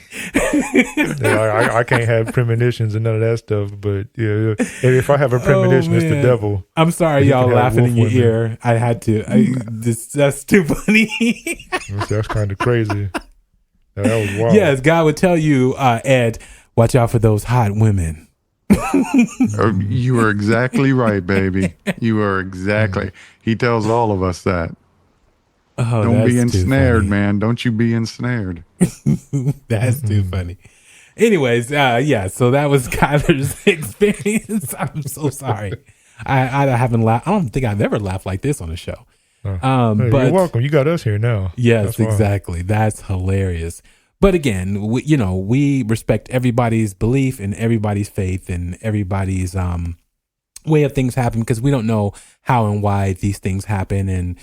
Yeah, I can't have premonitions and none of that stuff. But yeah, if I have a premonition, it's the man. devil. I'm sorry, You y'all can have laughing in your wolf women. ear. I had to. That's too funny. That's kind of crazy. Yeah, that was wild. Yes, God would tell you, Ed, watch out for those hot women. You are exactly right, baby. You are exactly. He tells all of us that. Oh, Don't be that's too ensnared, funny. man. Don't you be ensnared. That's too funny. Anyways, yeah. So that was Kyler's experience. I'm so sorry. I haven't laughed. I don't think I've ever laughed like this on a show. Hey, But you're welcome. You got us here now. yes, That's why. exactly. That's hilarious. But again, we respect everybody's belief and everybody's faith and everybody's way of things happen, because we don't know how and why these things happen, and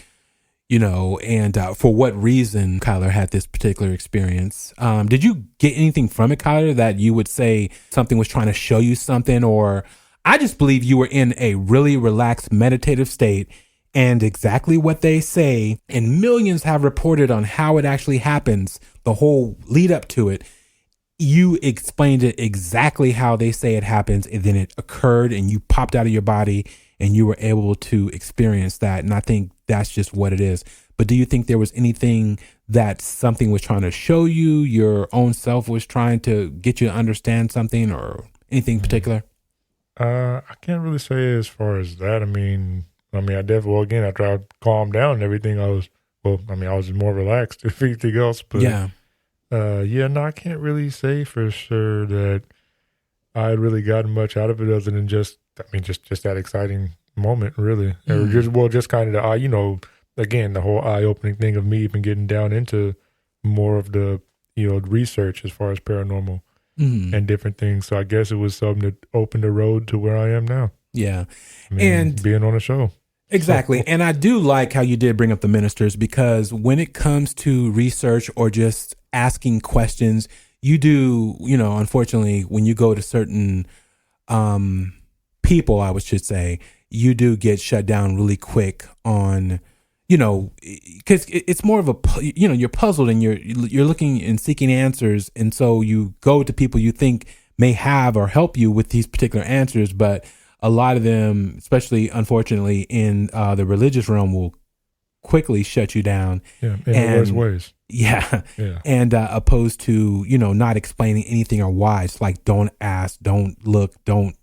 for what reason Kyler had this particular experience. Did you get anything from it, Kyler, that you would say something was trying to show you something? Or I just believe you were in a really relaxed meditative state, and exactly what they say, and millions have reported on how it actually happens, the whole lead up to it. You explained it exactly how they say it happens, and then it occurred and you popped out of your body and you were able to experience that. And I think that's just what it is. But do you think there was anything that something was trying to show you, your own self was trying to get you to understand something, or anything particular? I can't really say as far as that. I mean, I definitely, well, again, after I calmed down and everything, I was more relaxed if anything else. But Yeah. no, I can't really say for sure that I had really gotten much out of it other than just that exciting moment, really. Or just kind of the, again, the whole eye-opening thing of me even getting down into more of the, research as far as paranormal and different things. So I guess it was something that opened the road to where I am now. Yeah. And being on a show. Exactly. And I do like how you did bring up the ministers, because when it comes to research or just asking questions, you do, unfortunately, when you go to certain people, I should say, you do get shut down really quick on, because it's more of a, you're puzzled and you're looking and seeking answers. And so you go to people you think may have or help you with these particular answers, but a lot of them, especially unfortunately in the religious realm, will quickly shut you down. Yeah, in the worst ways. Yeah. Yeah. And opposed to, not explaining anything or why. It's like, don't ask, don't look, don't,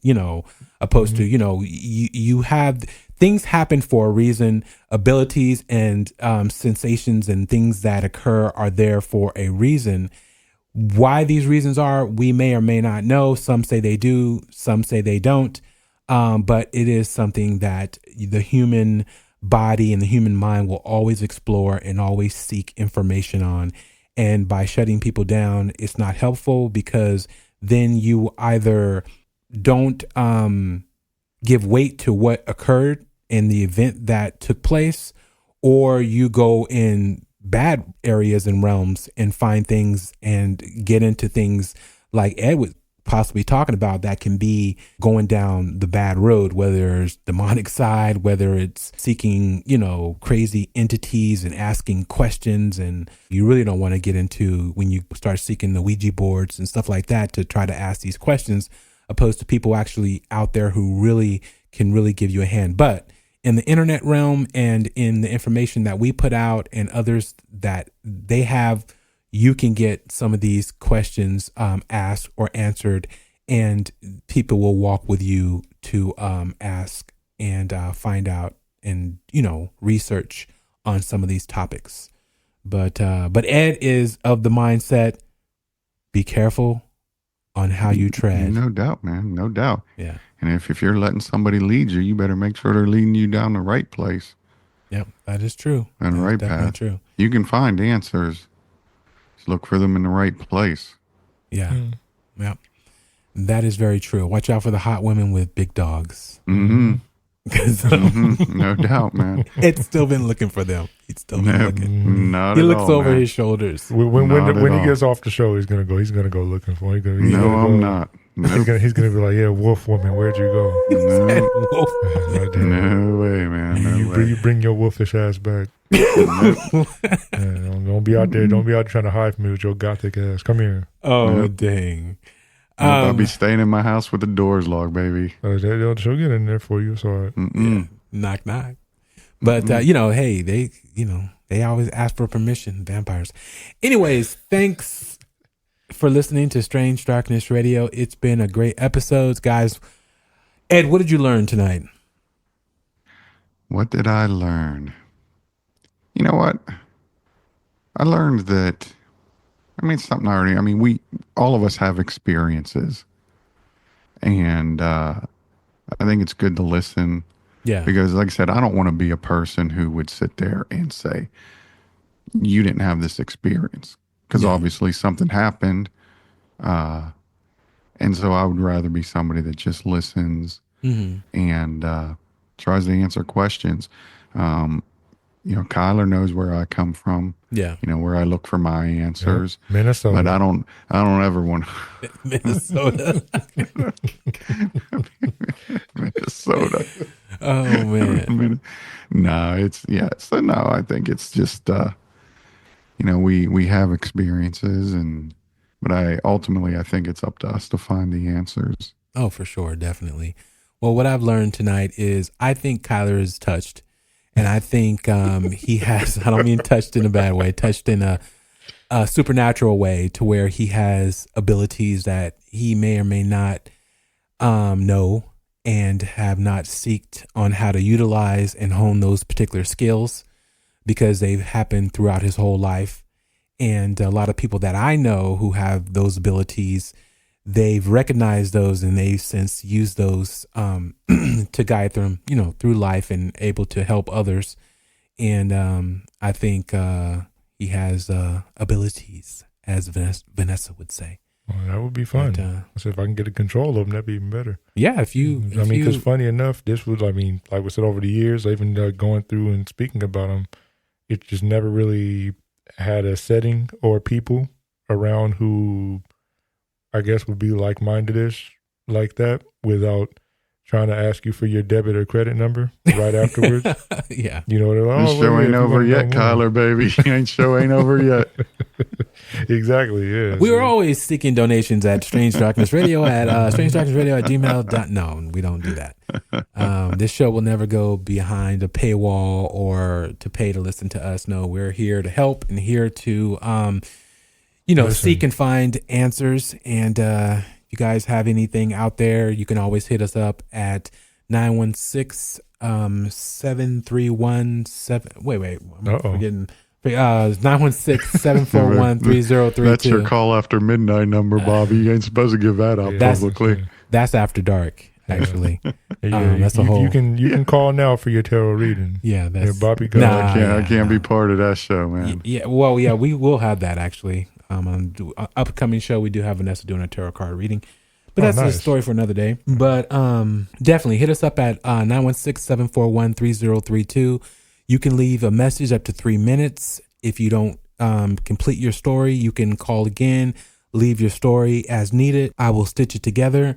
opposed to, you have things happen for a reason. Abilities and sensations and things that occur are there for a reason. Why these reasons are, we may or may not know. Some say they do, some say they don't. But it is something that the human body and the human mind will always explore and always seek information on. And by shutting people down, it's not helpful, because then you either don't give weight to what occurred in the event that took place, or you go in bad areas and realms and find things and get into things like Ed was possibly talking about, that can be going down the bad road, whether it's demonic side, whether it's seeking, crazy entities and asking questions. And you really don't want to get into when you start seeking the Ouija boards and stuff like that to try to ask these questions, opposed to people actually out there who really can really give you a hand. But in the internet realm and in the information that we put out and others that they have, you can get some of these questions asked or answered, and people will walk with you to ask and find out and, research on some of these topics. But Ed is of the mindset, be careful on how you tread. No doubt, man. No doubt. Yeah. And if you're letting somebody lead you, you better make sure they're leading you down the right place. Yep, that is true. And the right path. True. You can find answers. Just look for them in the right place. Yeah. Yep. That is very true. Watch out for the hot women with big dogs. Mm-hmm. No doubt, man. It's still been looking for them. He's still been looking. Not He at looks all, over man. his shoulders. When Not at he all. gets off the show, he's gonna go looking for him. I'm not. Nope. He's gonna be like, yeah, wolf woman, where'd you go? No, Wolf. Right there. no way, man. No way. You bring your wolfish ass back. Nope. Don't be out there. Don't be out trying to hide from me with your gothic ass. Come here. Oh, Yep. dang. I'll be staying in my house with the doors locked, baby. She'll get in there for you. It's all right. Yeah. Knock, knock. But, hey, they always ask for permission, vampires. Anyways, thanks for listening to Strange Darkness Radio. It's been a great episode, guys. Ed, what did you learn tonight? What did I learn? You know what? I learned that, something we all of us have experiences. And I think it's good to listen. Yeah. Because, like I said, I don't want to be a person who would sit there and say, you didn't have this experience. Because obviously something happened. And so I would rather be somebody that just listens and tries to answer questions. Kyler knows where I come from. Yeah. Where I look for my answers. Yep. Minnesota. But I don't ever want Minnesota. Minnesota. Oh, man. I think it's just, we have experiences but I think it's up to us to find the answers. Oh, for sure. Definitely. Well, what I've learned tonight is I think Kyler is touched. And I think he has, I don't mean touched in a bad way, touched in a supernatural way to where he has abilities that he may or may not know and have not seeked on how to utilize and hone those particular skills because they've happened throughout his whole life. And a lot of people that I know who have those abilities, they've recognized those and they've since used those to guide them, through life and able to help others. And I think he has abilities, as Vanessa would say. Well, that would be fun. But, so if I can get a control of them, that'd be even better. Yeah, because funny enough, this was, like we said, over the years, even going through and speaking about them, it just never really had a setting or people around who I guess would be like-minded-ish like that without trying to ask you for your debit or credit number right afterwards. Yeah. They're like, The show ain't over yet, Kyler, baby. Show ain't over yet. Exactly, yeah. We were always seeking donations at Strange Darkness Radio at strangedarknessradio@gmail.com. No, we don't do that. This show will never go behind a paywall or to pay to listen to us. No, we're here to help and here to, seek and find answers. And if you guys have anything out there, you can always hit us up at 916 731 I'm forgetting. 916-741-3032. That's your call after midnight number, Bobby. You ain't supposed to give that out publicly. That's after dark, actually. That's you can call now for your tarot reading. Yeah, that's Bobby. I can't be part of that show, man. Yeah, we will have that actually. On upcoming show, we do have Vanessa doing a tarot card reading. But that's a story for another day. But definitely hit us up at 916-741-3032. You can leave a message up to 3 minutes. If you don't complete your story, you can call again, leave your story as needed. I will stitch it together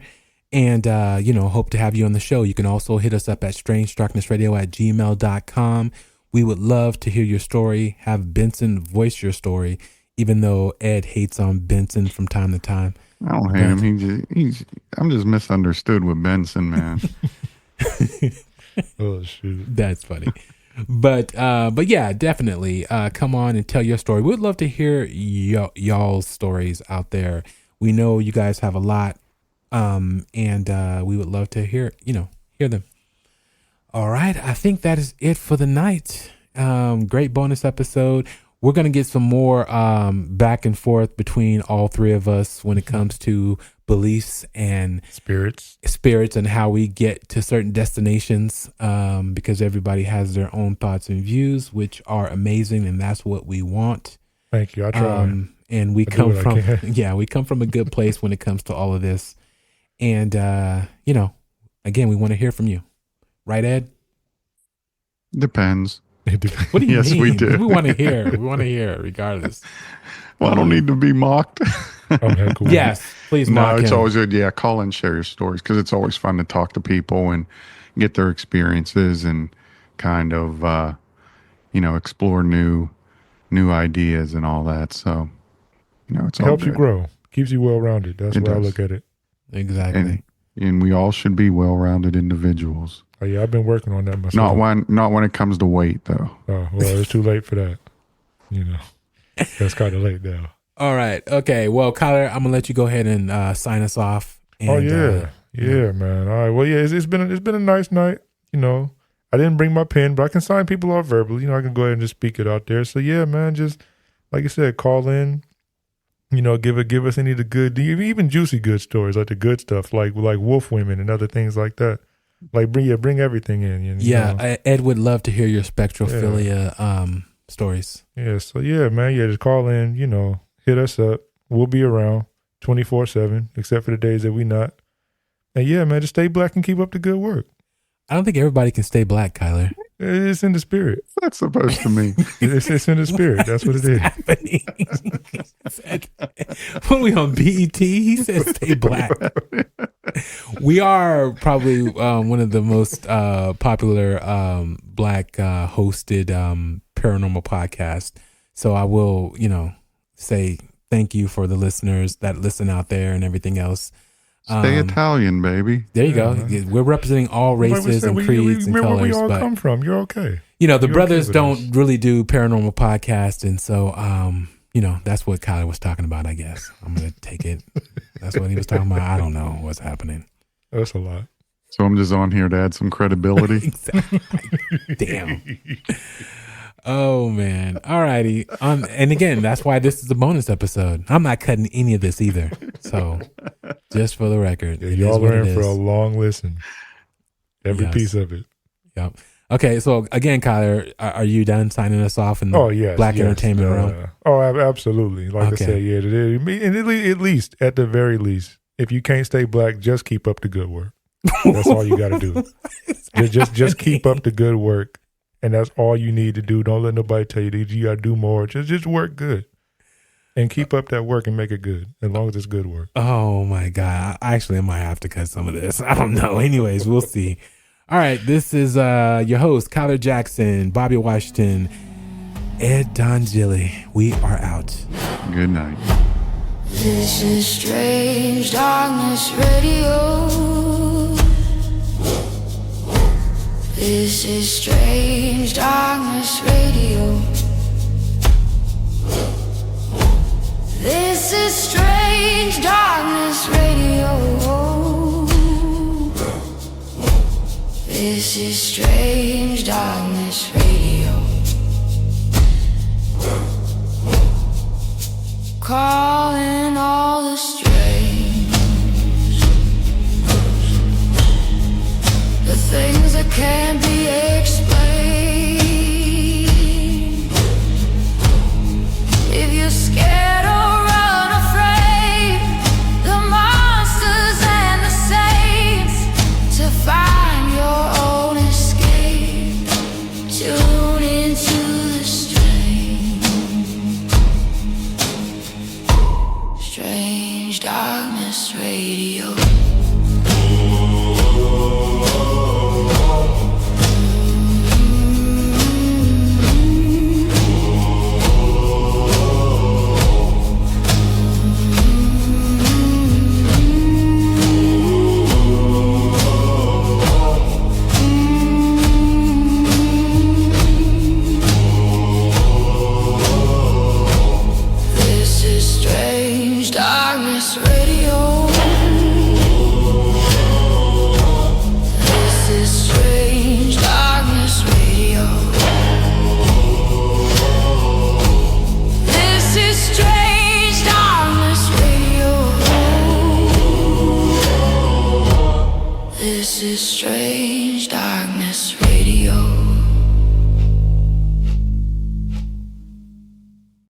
and, hope to have you on the show. You can also hit us up at strangedarknessradio@gmail.com. We would love to hear your story. Have Benson voice your story, even though Ed hates on Benson from time to time. I don't hate him. I'm just misunderstood with Benson, man. Oh, shoot. That's funny. But yeah, definitely come on and tell your story. We'd love to hear y'all's stories out there. We know you guys have a lot, and we would love to hear them. All right, I think that is it for the night. Great bonus episode. We're gonna get some more back and forth between all three of us when it comes to beliefs and spirits and how we get to certain destinations, because everybody has their own thoughts and views, which are amazing, and that's what we want. Thank you. I try. And we come from we come from a good place when it comes to all of this. And again, we want to hear from you. Right, Ed? Depends. What do you Yes, mean? we do. We want to hear. We want to hear, regardless. Well, I don't need to be mocked. Okay, cool. Yes, please No, mock it's him. always good. Yeah, call and share your stories because it's always fun to talk to people and get their experiences and kind of, explore new ideas and all that. So, it's It all helps you good. grow. Keeps you well-rounded. That's It why I does. look at it. Exactly. And we all should be well-rounded individuals. Oh, yeah, I've been working on that myself. Not when it comes to weight, though. Oh, well, it's too late for that. That's kind of late now. All right. Okay. Well, Kyler, I'm gonna let you go ahead and sign us off. And, Oh, yeah, man. All right. Well, yeah, it's been a nice night. I didn't bring my pen, but I can sign people off verbally. I can go ahead and just speak it out there. So yeah, man, just like you said, call in. Give us any of the good, even juicy good stories, like the good stuff, like wolf women and other things like that. Like bring everything in. Ed would love to hear your spectrophilia stories. Yeah. So yeah, man. Yeah, just call in. Hit us up. We'll be around 24/7, except for the days that we not. And yeah, man, just stay black and keep up the good work. I don't think everybody can stay black, Kyler. It's in the spirit. That's supposed to mean. It's in the spirit. That's what it is. Happening. When we on BET, he said stay black. We are probably one of the most popular black hosted paranormal podcasts. So I will, say thank you for the listeners that listen out there and everything else. Stay Italian, baby. There you go. Man. We're representing all races and creeds and remember colors. where we all but come from. You're okay. the You're brothers okay with don't really do paranormal podcasts, and so that's what Kyler was talking about. I guess I'm gonna take it. That's what he was talking about. I don't know what's happening. That's a lot. So I'm just on here to add some credibility. Exactly. Damn. Oh man. All righty. And again, that's why this is a bonus episode. I'm not cutting any of this either. So just for the record, Yeah, it is y'all what are it in for a is. long listen. Every Yes. piece of it. Yep. Okay. So again, Kyler, are you done signing us off in the Oh yes, black yes. entertainment realm? Absolutely. Like Okay. I said, yeah, and at least, at the very least, if you can't stay black, just keep up the good work. That's all you got to do. Just keep up the good work, and that's all you need to do. Don't let nobody tell you that you got to do more. Just work good, and keep up that work and make it good. As long as it's good work. Oh my God. I might have to cut some of this. I don't know. Anyways, we'll see. All right. This is your host, Kyler Jackson, Bobby Washington, Ed DonGilli. We are out. Good night. This is Strange Darkness Radio. This is Strange Darkness Radio. This is Strange Darkness Radio. This is Strange Darkness Radio. Calling all the strange, the things that can't be explained. If you're scared or run afraid, the monsters and the saints, to find your own escape, tune into the Strange Darkness Radio. This is Strange Darkness Radio. This is Strange Darkness Radio. This is Strange Darkness Radio. This is Strange Darkness Radio.